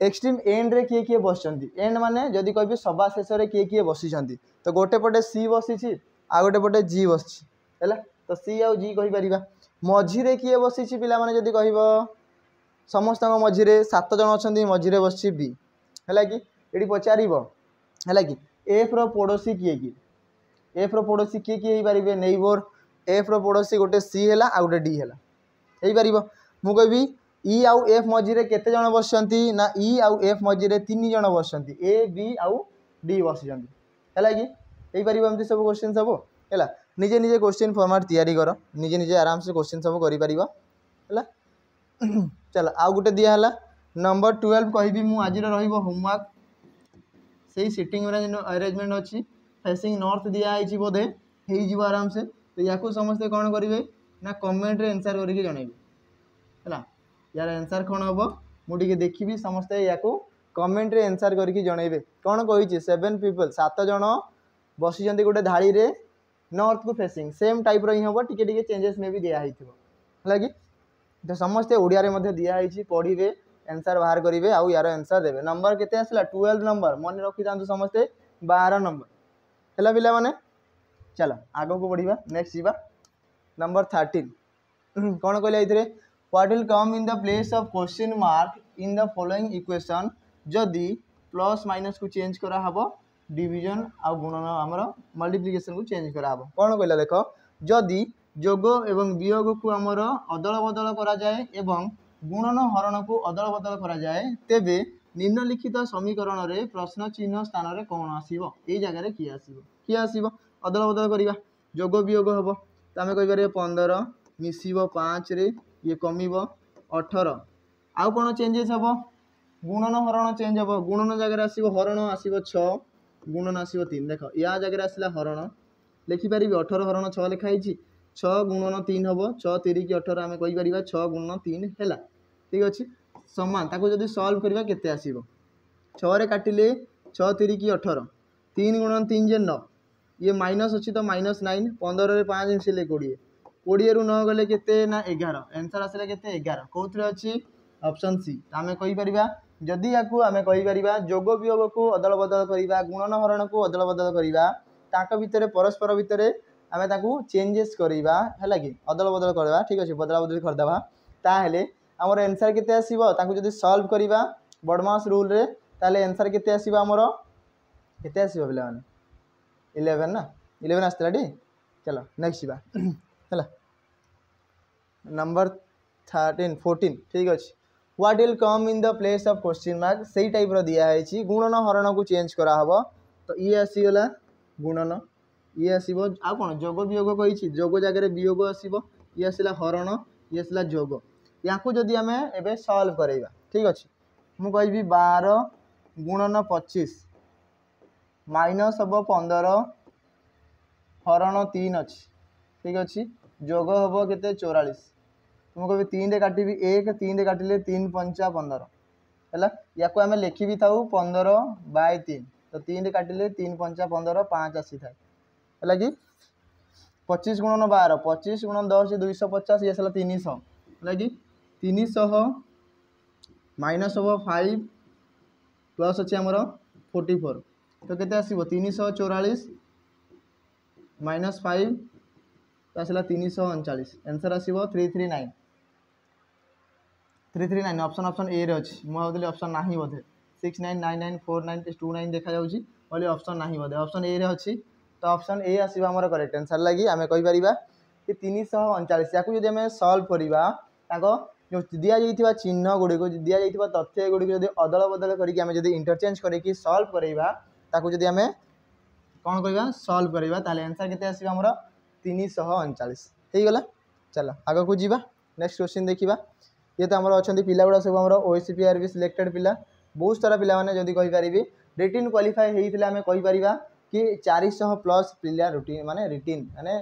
एक्सट्रीम एंड रे किए किए बसचंती एंड माने जदि कहबे सभा शेष रे किए किए बसिचंती तो गोटे पटे सी बसिछि आ गोटे पटे जी बसिछि हैला तो सी आ जी कहि परिबा मझिरे किए बसिछि पिला माने जदि कहबो समस्त मझिरे 7 जन अछंती मझिरे बसिछि बी हैला कि एडी पचारिबो हैला कि एफ रो पड़ोसी किए एफ रो पड़ोसी किए किए पारिबे नेबोर एफ रो पड़ोसी गोटे सी हैला आ गोटे डी हैला हेई पारिबो मु कहबी ई आउ एफ मझिरे केते जण बसचंती ना ई आउ एफ मझिरे 3 जण बसचंती ए बी आउ डी बसचंती हैला कि हेई पारिबो हमति सब क्वेश्चन सब हैला निजे निजे क्वेश्चन फॉर्मेट तैयारी करो निजे निजे आराम से क्वेश्चन सब करि पारिबो हैला चल आउ गुटे दिया हला नंबर 12 कहबी मु आज रहिबो होमवर्क सेही सिटिंग अरेंजमेंट अछि फेसिंग नॉर्थ दिया आइछि बोधे हेई जिवो आराम से तो याकू समस्त कोन करिवे ना कमेंट रे आंसर करके जणैबे हैला यार आंसर कोन हबो मु टिके देखिबी समस्त याकू कमेंट रे आंसर करके जणैबे कोन कहिछि 7 पीपल 7 जण बसी जंती गोटे धाड़ी रे नॉर्थ को फेसिंग सेम टाइप रो ही हबो टिके टिके चेंजेस में भी दिया आइथिबो हैला कि तो समस्त ओडिया रे मध्ये दिया आइछि पढिबे आंसर बाहर करिवे आउ यार आंसर देबे नंबर केते आसला 12 नंबर मन रखि दांतु समस्त 12 नंबर हैला पिला माने चलो आगो को बढ़िबा नेक्स्ट जीवा नंबर 13 कोन कहले इथरे what will come in the place of question mark in the following equation जदि प्लस माइनस को चेंज करा हबो डिवीजन आ गुणन हमर मल्टीप्लिकेशन को चेंज करा हबो कोन कहला देखो जदि जोग एवं वियोग को हमर अदल बदल करा जाए एवं गुणन हरण को अदल बदल करा जाए तेबे निम्नलिखित समीकरण रे प्रश्न चिन्ह स्थान रे कोन आसीबो ए जगह रे की आसीबो अदल बदल करिबा जोग वियोग हबो त हमें कहि पारे 15 मिसिबो 5 रे ये कमिबो 18 आउ कोन चेंजेस हबो गुणन हरण चेंज हबो गुणन जगह रे आसीबो हरण आसीबो 6 गुणन आसीबो 3 देखो या जगह रे आसीला हरण लिखि पारिबी 18 हरण 6 लिखा हिची 6 गुणन 3 हबो 6 3 की 18 हमें कहि परिबा 6 गुणन 3 हैला ठीक अछि समान ताको जदी सॉल्व करबा केते आसीबो 6 रे काटिले 6 3 की 18 3 गुणन 3 जे 9 ये माइनस अछि तो माइनस 9 15 रे 5 मिसिले 20 20 रु 9 गले केते ना 11 आंसर आसीला केते 11 कोथरे अछि ऑप्शन सी हमें कहि परिबा जदी याकू हमें कहि परिबा जोग वियोग को अदल बदल करिबा गुणन हरण को अदल बदल करिबा ताको भितरे परस्पर भितरे हमें ताकू चेंजेस करिबा हैला कि अदल बदल करबा ठीक अछि बदला बदली कर देबा ताहेले हमर आंसर केते आसीबो ताकू जदी सॉल्व करिबा बडमास रूल रे ताले आंसर केते आसीबो हमर केते आसीबो बिला माने 11 ना 11 आस्तला डी चलो नेक्स्ट जीवा हैला नंबर 14 ठीक अछि what will come in the place of question mark सेही टाइप रो दिया है छी गुणन हरण को चेंज करा हबो तो ये आसी गला गुणन ये आसीबो आ कोन जोग वियोग कहि छी जोग जगह रे वियोग आसीबो ये आसीला हरण ये आसीला जोग याकू जदी हमें एबे सॉल्व करेबा ठीक अछि मु कहबी 12 गुणन 25 माइनस हम 15 हरण 3 अच्छी ठीक अच्छे जोग हम के 44 तुम कह 3 रे काटि 1 3 रे काटिले 3 पंचा 15 है या आम लिखी भी था 15/3 तो 3 रे काटिले 3 पंचा 15 5 आसी था है कि 25 गुणन 12 25 गुणन 10 250 ये 300 है कि 300 माइनस हम 5 प्लस अच्छे आमर 44 तो केते आसीबो 344 माइनस 5 तो आसला 339 आंसर आसीबो 339 339 ऑप्शन ऑप्शन ए रे अछि मु भाबुली ऑप्शन नाही बोधे 69994929 देखा जाउची बोली ऑप्शन नाही बोधे ऑप्शन ए रे अछि तो ऑप्शन ए आसीबो हमर करेक्ट आंसर लागि आमे कहि परिबा कि 339 याकू जदि हमें सॉल्व करिबा ताको जो दिया जाइथिबा चिन्ह गुडी को दिया जाइथिबा तथ्य गुडी को जदि अदल बदल करिकि हमें जदि इंटरचेंज करिकि सॉल्व करेबा ताकू जदि हमें कोन करिबा सॉल्व करिबा ताले आंसर केते आसीबा हमर 339 हेई गला चलो आगो को जीवा नेक्स्ट क्वेश्चन देखिबा ये तो आमर अच्छा पिला गुड़ा सब आम ओएससीपीआरबी सिलेक्टेड पिला बहुत सारा पिला माने जदि कहि परिबी रिटिन क्वालिफाई हेइथिले आमे कहि परिबा कि 400 प्लस पिला रिटिन माने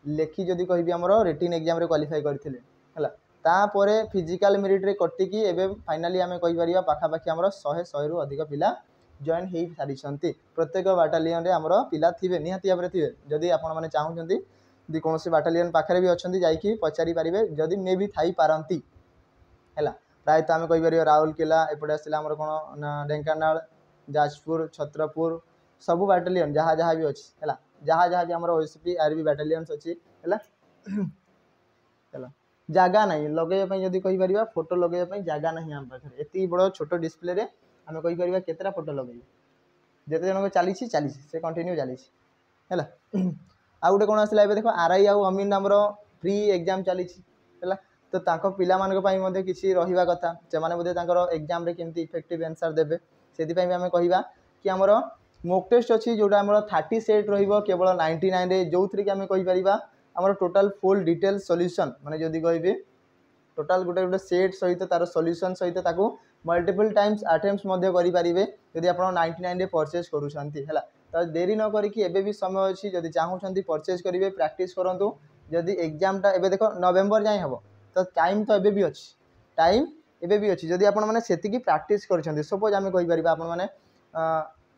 लेखि जदि कहि आमर रिटिन एग्जाम रे क्वालिफाई करथिले हला तापरे फिजिकल मेरिट रे कटिकी एबे फाइनली आमे कहि परिबा पाखा पाखी आमर 100 रु अधिक पिला जॉइन हेइ सारिसंती प्रत्येक बाटालियन रे आमर पिला थिबे निहाती भाबरे थिबे जदि आपण माने चाहुचंती दि कोनोसी बाटालियन पाखरे भी अछंती जाईकी पचारि परिबे जदि मे भी थाई पारंती है प्रायतः आम कहीपर राउरकेला एपटे आसला आमर कौन ढेंकानाल जाजपुर छत्रपुर सबू बाटालियन जहाँ जहाँ भी अच्छी है जहाँ जहाँ भी आम ओएससीपीआरबी बाटालियंस अच्छी है जगह नहीं लगे जदि कहीपर फोटो लगे जगह नहीं आम पाखे एति बड़ छोट डिस्प्ले रे आम कहीपर केतटा फोटो लगे जिते जन चली से कंटिन्यू चली है आ गोटे कौन आसला देख आरआई आउ अमीन नाम फ्री एग्जाम चली तो तांको पिला मानक पई मध्ये किछि रहिबा कथा से माने मध्ये तांकर एग्जाम रे केमती इफेक्टिव आंसर देबे सेति पई आमे कहिबा कि हमर मॉक टेस्ट अछि जोटा हमर 30 सेट रहिबो केवल 99 रे जोथरि कि आमे कहि परिबा हमर टोटल फुल डिटेल सॉल्यूशन माने जदी कहिबे टोटल गोटे गोटे सेट सहित तार सॉल्यूशन सहित ताको मल्टीपल टाइम्स अटेम्प्ट्स मध्ये करि परिबे यदि आपण 99 रे परचेज करूछंती हला तो देरी न करी कि एबे भी समय अछि जदी चाहूछंती परचेज करिवे प्रैक्टिस करंतु जदी एग्जाम टा एबे देखो नवंबर जाय हबो तो टाइम तो एबे भी अच्छी टाइम एबे भी अच्छी जदि आपण माने सेतिकी प्रैक्टिस करछंती सपोज आमे कहि परिबा आपण माने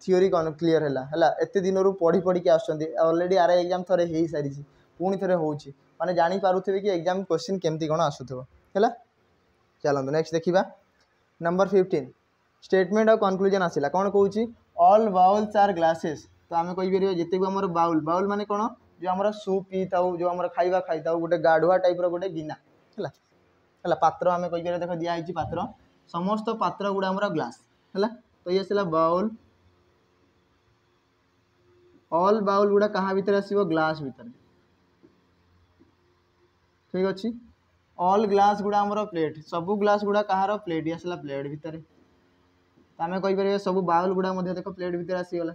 थ्योरी कोन क्लियर हला एते दिन रु पढ़ी पढ़ी के आछंती ऑलरेडी आर एग्जाम थरे हेई सारिछि पुनी थरे होउछि माने जानि पारुथिबे कि एग्जाम क्वेश्चन केमती कोन आसुथबो हला चलंतु नेक्स्ट देखिबा नंबर 15 स्टेटमेंट ऑफ कंक्लूजन आसिला कोन कहूछि ऑल बाउल्स आर ग्लासेस तो आमे कहि परिबा जते भी हमर बाउल बाउल माने कोन जो हमर सूप पीताउ जो हमर खाइबा खाइताउ गोटे गाढुआ टाइप रो गोटे गिना है पात्र आम कही देख दिखाई पात्र समस्त पात्र गुड़ा आम ग्लास है तो ये आसला बाउल ऑल बाउल गुड़ा कहाँ भीतर आसो ग्लास भीतर ठीक अच्छे ऑल ग्लास गुड़ा आमर प्लेट सबू ग्लास गुड़ा कहार प्लेट आसला प्लेट भितर तो आम कहीपर सब बाउल गुड़ा देख प्लेट भीतर आसीगला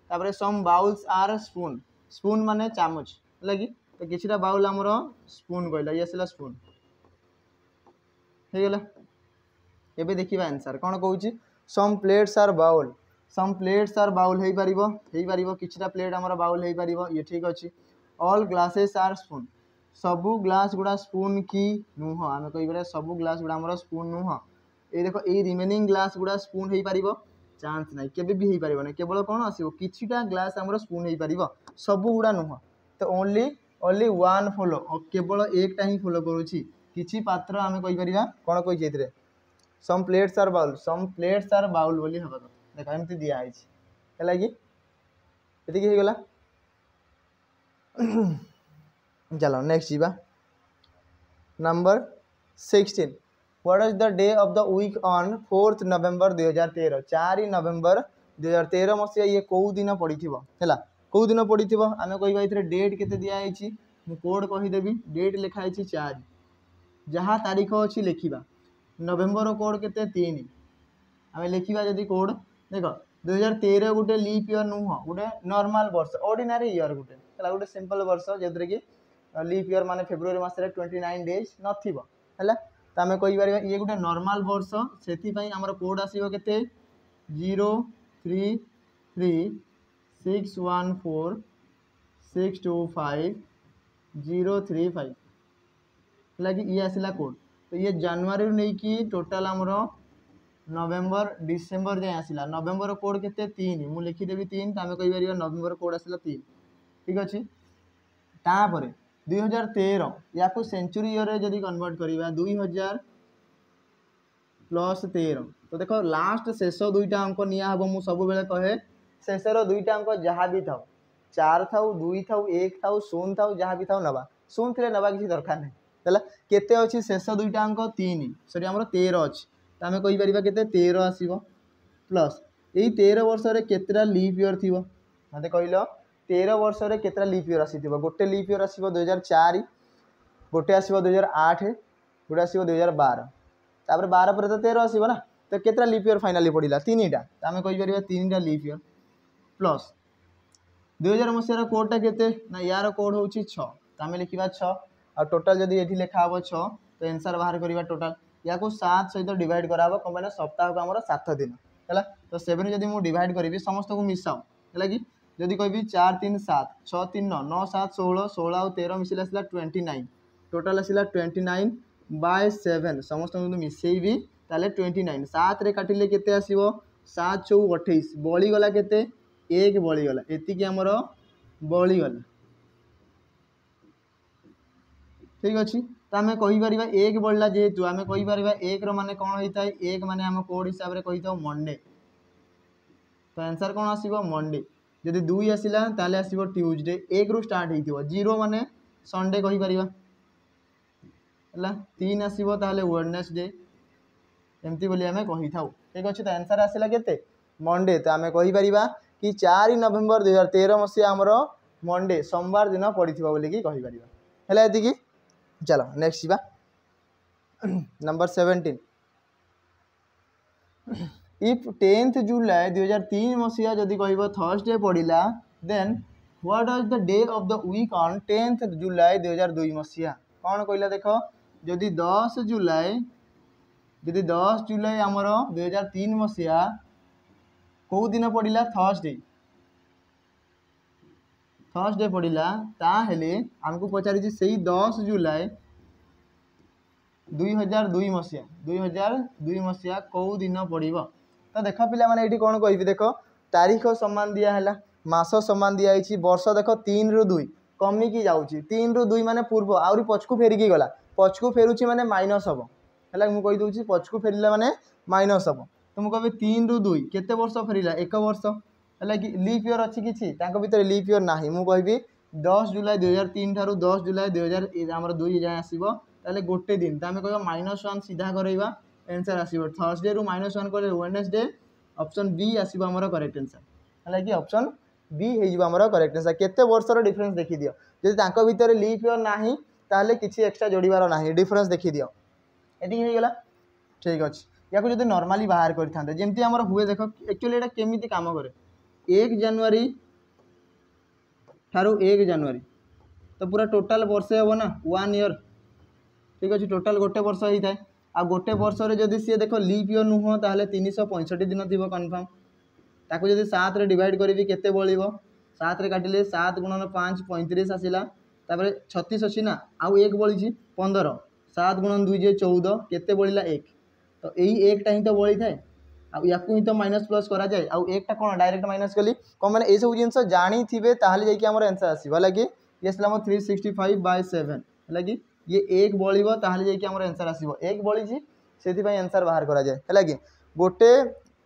है सम बाउल्स आर स्पून स्पून माने चामच है कि तो किछिटा बाउल आमर स्पून कहला ये आसला स्पून हो गला एबे देखिबा आंसर कोन कहूची सम प्लेट्स आर बाउल हेई परिबो किछिटा प्लेट हमर बाउल हेई परिबो ये ठीक अछि ऑल ग्लासेस आर स्पून सबु ग्लास गुडा स्पून की नुह आमे कहि बरे सबु ग्लास गुडा हमर स्पून नुह ए देखो ए रिमेनिंग ग्लास गुडा स्पून हेई परिबो चांस नै केबे भी हेई परिबो नै केवल कोन आसीबो किछिटा ग्लास हमर स्पून हेई परिबो सबु गुडा नुह तो ओनली वन फॉलो केवल एकटा ही फॉलो करूची किछि पात्र आमे कहि परिबा कोन कहि जेतरे सम प्लेट्स आर बाउल बोली हबा देखा एमती दिया आइछि हैला कि एति कि हे गेला चलो नेक्स्ट जीवा number 16 what is the day of the week on 4 November 2013 4 November 2013 मसिया ये को दिन पड़िथिबो हैला को दिन पड़िथिबो आमे कहिबा इथरे डेट केते दिया आइछि मु कोड कहि देबी डेट लिखा आइछि 4 जहाँ तारीख अच्छी लिखा नवेम्बर कोड के 3 आम लिखा जदि कोड देख 2013 गोटे लीप इयर नुह गोटे नॉर्मल वर्ष ऑर्डिनरी इयर गोटे गोटे सिंपल वर्ष जो कि लीप इयर माने फेब्रुआरी मासरे 29 डेज नथिबो हैला तो आम कहि परिबा ये गोटे नॉर्मल वर्ष सेति पई हमर कोड आसीबो केते 0333614625035 लगी ये आसला कोड। तो ये जनवरी नहीं कि टोटाल आमर नवेम्बर डिसेम्बर जाए आसला। नवेम्बर कोड के 3 मुझे लिखिदेवी 3 तो आम कहीपर नवेम्बर कोड आसला 3 ठीक अच्छे। तापर 2013 या सेंचुरी इयर जदि कन्वर्ट करवा 2000 + 13 तो देख लास्ट शेष दुईटा अंक निहब मुझे सब बेले कहे शेषर दुईटा अंक जहाँ भी था 4 था 2 था 1 था 0 था जहाँ भी था नवा 0 थे नवा किसी दरकार नहीं है केते अच्छी शेष दुईटा अंक 3 सॉरी आम 13 अच्छी तो आम कहीपर के 13 आसो प्लस यही 13 वर्ष केतटा लीप इयर थी मत कहल 13 वर्ष केतटा लीप इयर आसी गोटे लीप इयर आसो 2004 गोटे आसो 2008 गोटे आसो 2012 तापर 12 पर तो 13 आसो ना तो केतटा लीप इयर फाइनाली पड़ा 3टा तो आम कहीपर 3टा लीप इयर प्लस 2000 मसीहार कोडटा केते ना यार कोड हूँ 6 तो आम लिखा 6 आ टोटाल जदि ये लिखा हम 6 तो आंसर बाहर करवा टोटाल या 7 सहित डिवाइड कराब कम पाई सप्ताह को आम 7 दिन है तो 7 जब मुझे डिवाइड करी समस्त को मिसाओ है कि जदि कहि 4 3 7 6 3 9 9 7 16 16 और 13 मिसिले आसला 29 टोटाल आसला 29/7 समस्त मिसेबी ताले 29 7 रे काटिले केते आसीबो 7 4 28 बळीगला केते 1 बळीगला एतिकी हमर बळीगला ठीक अच्छे। तो आम कहीपर 1 बढ़ला जेहेतु आम कहीपर 1 मान कौन होता है 1 मान आम कोड हिसाब से कही था मंडे तो आंसर कौन आसो मंडे जदि 2 आसला ताले आसो ट्यूजडे 1 रु स्टार्ट हो 0 मान संडे कहीपर है 3 आसो ताले वेडनेसडे एमती बोली आम कही था ठीक अच्छे। तो आंसर आसला केते मंडे तो आम कहीपर कि 4 नवेम्बर 2013 मसीहा आमर मंडे सोमवार दिन पड़ी बोलिकी कहीपर है ये चलो नेक्स्ट जा नंबर 17 इफ 10th जुलाई 2003 मसीहा जदि कह थर्सडे पड़ा then what was the day of the week on 10th July 2002 मसीहा कौन कहला देख जदि 10 जुलाई आमर 2003 मसीहा कौ दिन पड़ा थर्सडे पड़ा ताहले आमको पचारि से 10 जुलाई 2002 मसीहा कौ दिन पड़ो तो देख पिला माने ये कौन कह देख तारीख समान दिहला मास समान दिखाई वर्ष देख 3 रु 2 कमिकी जाऊँगी 3 रु 2 माने पूर्व आहरी पछकू फेरिकी गला पछकू फेरुची माने माइनस हम है मुझे कहीदे पछकू फेरिला माने माइनस हम तो मुझे 3 रु 2 केते वर्ष फेरिला 1 वर्ष है कि लीप इयर अच्छी किसी भीतर लीप इयर ना मुझे कहि 10 जुलाई 2003 ठारू 10 जुलाई 2002 जाए आसो ताले गोटे दिन तो आम कह -1 सीधा करवा आंसर आसो थर्सडे रु -1 कर वेडनेसडे ऑप्शन बी आसो आमर करेक्ट आंसर है कि ऑप्शन बी हो करेक्ट आंसर केते वर्षर डिफरेंस देखी दियो जदि भीतर लीप इयर ना ताले किसी एक्स्ट्रा जोड़बार ना डिफरेंस देखी दियो एटी होगला ठीक अच्छे। या जब नॉर्मली बाहर करते जमी आम हुए देख एक्चुअली ये केमी काम करे 1 जनवरी ठारू 1 जनवरी तो पूरा टोटाल वर्षे हम ना 1 ईयर ठीक अच्छे टोटाल गोटे वर्ष होता है आ गोटे वर्ष जदि सी देख लीप इयर नुह ताहले 365 दिन थी कन्फर्म ताको जदि 7 रे डिवाइड करी केते बळिबो 7 रे काटिले 7 × 5 35 आसिला तापर 36 अच्छी ना आउ 1 बळिछि 15 7 × 2 14 केते बळिला 1 तो यही 1टा ही तो बळि थाए या तो माइनस प्लस करा जाए आउ 1टा कौन डायरेक्ट माइनस कली कौन मैंने ये सब जिन जानी थे ताहले जाइए आमर आंसर आसो है कि ये 365/7 है कि ये 1 बळिबो ताहले जाइए आमर आंसर आसो 1 बळिछि से आंसर बाहर करा जाए है कि गोटे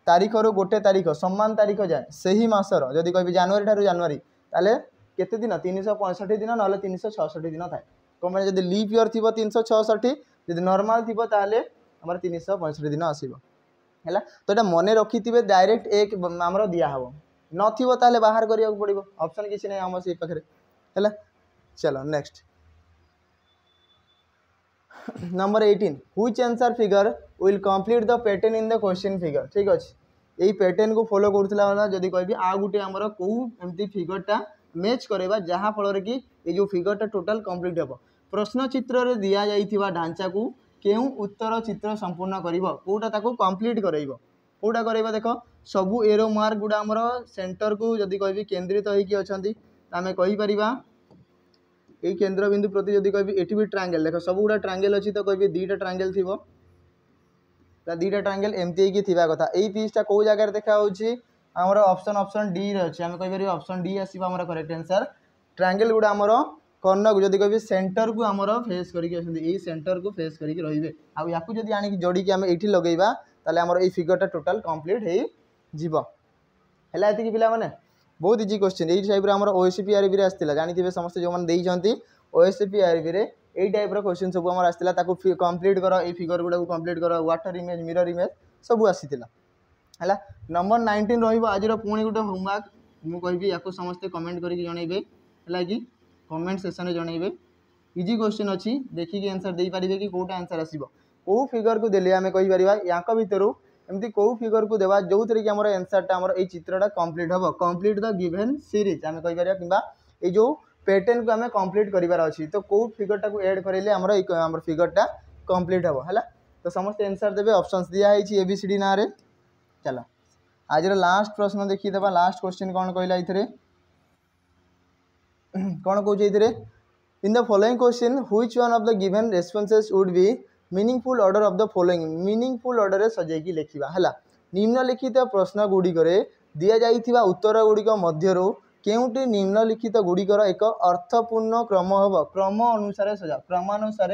तारीख रू गोटे तारीख समान तारीख जाए से ही मासर जदि कह जनवरी ठारू जनवरी ताले केते दिन 365 दिन ना 366 दिन थाए कौन मैंने जब लीप इयर थी 366 जब नॉर्मल थी ताले आमर 365 दिन आसो है तो ये मन रखी थे डायरेक्ट 1 आमर दिहब नथिबो ताले बाहर करिया पड़ो ऑप्शन किसी नहीं आम से पाखे है चलो next number 18 which answer figure will complete the pattern in the question figure ठीक अच्छे यही पैटर्न को फॉलो करूला जदि कह आ गोटे आमर कौ एमती फिगरटा मैच करवा जहाँ फल कि ये जो फिगरटा टोटाल कंप्लीट हे प्रश्न चित्र में दि जाइथिबा ढांचा को केउ उत्तर चित्र संपूर्ण करिवो कोटा ताको कंप्लीट करइबो कोटा करेबा देख सबू एरो मार्क गुड़ा आमर सेंटर को जदि कहबी केंद्रित होइकी अछंती आमे कहि परिबा ए केंद्र बिंदु प्रति जदि कहबी एठी भी ट्रायंगल देख सब गुड़ा ट्रायंगल अछि तो कहबी दीटा ट्रायंगल थिबो दीटा ट्रायंगल एमती की थिबा कथा एई पीसटा को जगह रे देखा होउची हमर ऑप्शन डी रे अछि आमे कहि परिबा ऑप्शन डी आसीबा हमर करेक्ट आंसर ट्रायंगल गुड़ा हमर कर्णर को जदि कहबी सेंटर को हमर फेस करिके अछंती एई सेंटर को फेस करिके रहिबे आ याकू जदि आनी जोड़ी के आमे एठी लगेबा ताले हमर एई फिगरटा टोटल कंप्लीट हे जीवो हैला एति की पिला माने बहुत इजी क्वेश्चन एई टाइप रे हमर ओएसपी आरबी रे आस्तिला जानिथिबे समस्त जो मन देई जंती ओएसपी आरबी रे एई टाइप रो क्वेश्चन सब हमर आस्तिला ताकू कंप्लीट करो एई फिगर गुडा को कंप्लीट करो वाटर इमेज मिरर इमेज सब आसीतिला हैला नंबर 19 रहिबो आजिरो पुणी गुटे होमवर्क मु कहबी याकू समस्त कमेंट करिक जणैबे हैला कि कमेंट सेक्शन रे जणैबे इजी क्वेश्चन अछि देखि कि आंसर देई परिबे कि कोटा आंसर आसीबो को फिगर को देले आमे कहि परिबा याका भितरु एमती को फिगर को देबा जो थरे कि हमर आंसरटा हमर ए चित्रटा कंप्लीट हबो कंप्लीट द गिवन सीरीज आमे कहि परिबा किबा ए जो पैटर्न को आमे कंप्लीट करिवार अछि तो को फिगरटा को ऐड करेले हमर फिगरटा कंप्लीट हबो हैला तो समस्त आंसर देबे ऑप्शंस दिया है एबीसीडी ना रे चलो आज लास्ट प्रश्न देखी देबा लास्ट क्वेश्चन कौन कहला इथरे कौन कहूँ इथरे in the following question which one of the given responses would be meaningful order of the following meaningful order रे सजेकी लिखिबा हैला निम्नलिखित प्रश्न गुडी करे दिया जाइथिबा उत्तर गुडी मध्यरो केउटी निम्नलिखित गुड़िकर एक अर्थपूर्ण क्रम हम क्रम अनुसार सजा क्रमानुसार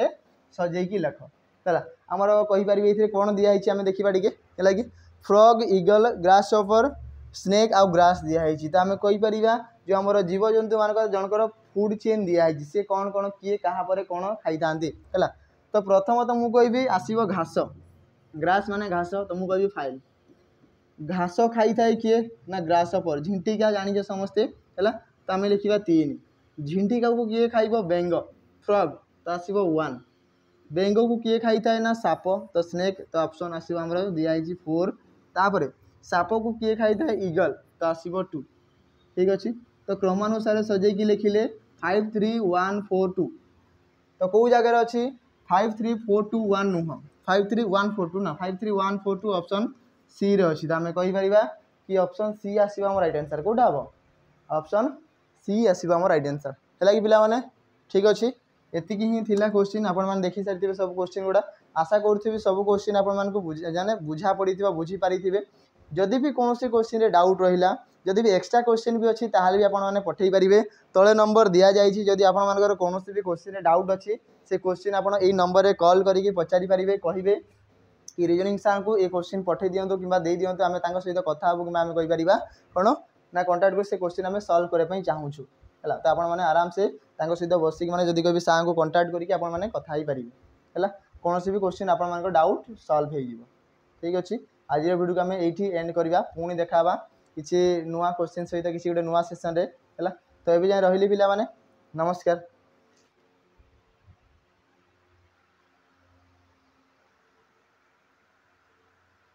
सजेकी लिख है आमर कहीपर ये कौन दिखाई आम देखा टे है कि frog eagle grass offer snake आउ ग्रास दिखाई तो आम कहीपर जो आम जीवजंतु मान जनकर फूड चेन दिखाई सी कौन कौन किए क्या कौन खाई था है तो प्रथमतः मुझे कहि आसो घास ग्रास माने घास तो मुझे कहि फाइल घास खाई थाए किए ना ग्रास पर झिंटिका जानी समस्ते है तो आम लिखा 3 झिंटिका को किए खाइब बेंग फ्रग तो आसो 1 बेंग को किए खाई थाए ना साप तो स्नेक तो ऑप्शन आसो आम दिखाई 4 तापर साप को किए खाई थाए इगल तो आसो 2 ठीक अच्छे तो क्रमानुसार सजेकी लिखिले 5 3 1 4 2 तो कौ जगह अच्छी 5 3 4 2 1 नुह 5 3 1 4 2 ना 5 3 1 4 2 ऑप्शन सी रे अच्छी तो आम कहीपर कि ऑप्शन सी आसो आम राइट आंसर कौटा हम ऑप्शन सी आसो आम राइट आंसर है कि पिला माने ठीक अच्छे एतिक ही थिला क्वेश्चन आपण मैंने देखी सारी सब क्वेश्चन गुड़ा आशा करुँगी सब क्वेश्चन आपने बुझा पड़ी बुझी पारि जदि भी कौन क्वेश्चन रे डाउट रहा जदि भी एक्स्ट्रा क्वेश्चन भी अच्छी ताल भी आपने पठे पारे तले नंबर दि जाइए जदि आपर कौन भी क्वेश्चन डाउट अच्छी से क्वेश्चन आप नंबर कॉल करके पचारि पारे कहे कि रिजनिंग सार को ये क्वेश्चन पठे दिंतु कि दे दिंतु आम सहित कथा हूँ कि आम कहीपर कौन ना कंटाक्ट कर से क्वेश्चन आम सल्व करने चाहूँ है तो आपने आराम से सहित बसिक मैंने जब कभी सार को कंटाक्ट करके आपने कथा ही पारे है कौन भी क्वेश्चन आप डाउट सल्व हो ठीक अच्छे आज वीडियो को आम ये एंड करवा पुणी देखा किसी नुआ क्वेश्चन सहित किसी गोटे नुआ सेसन है तो ये जाए रही पिला माने नमस्कार।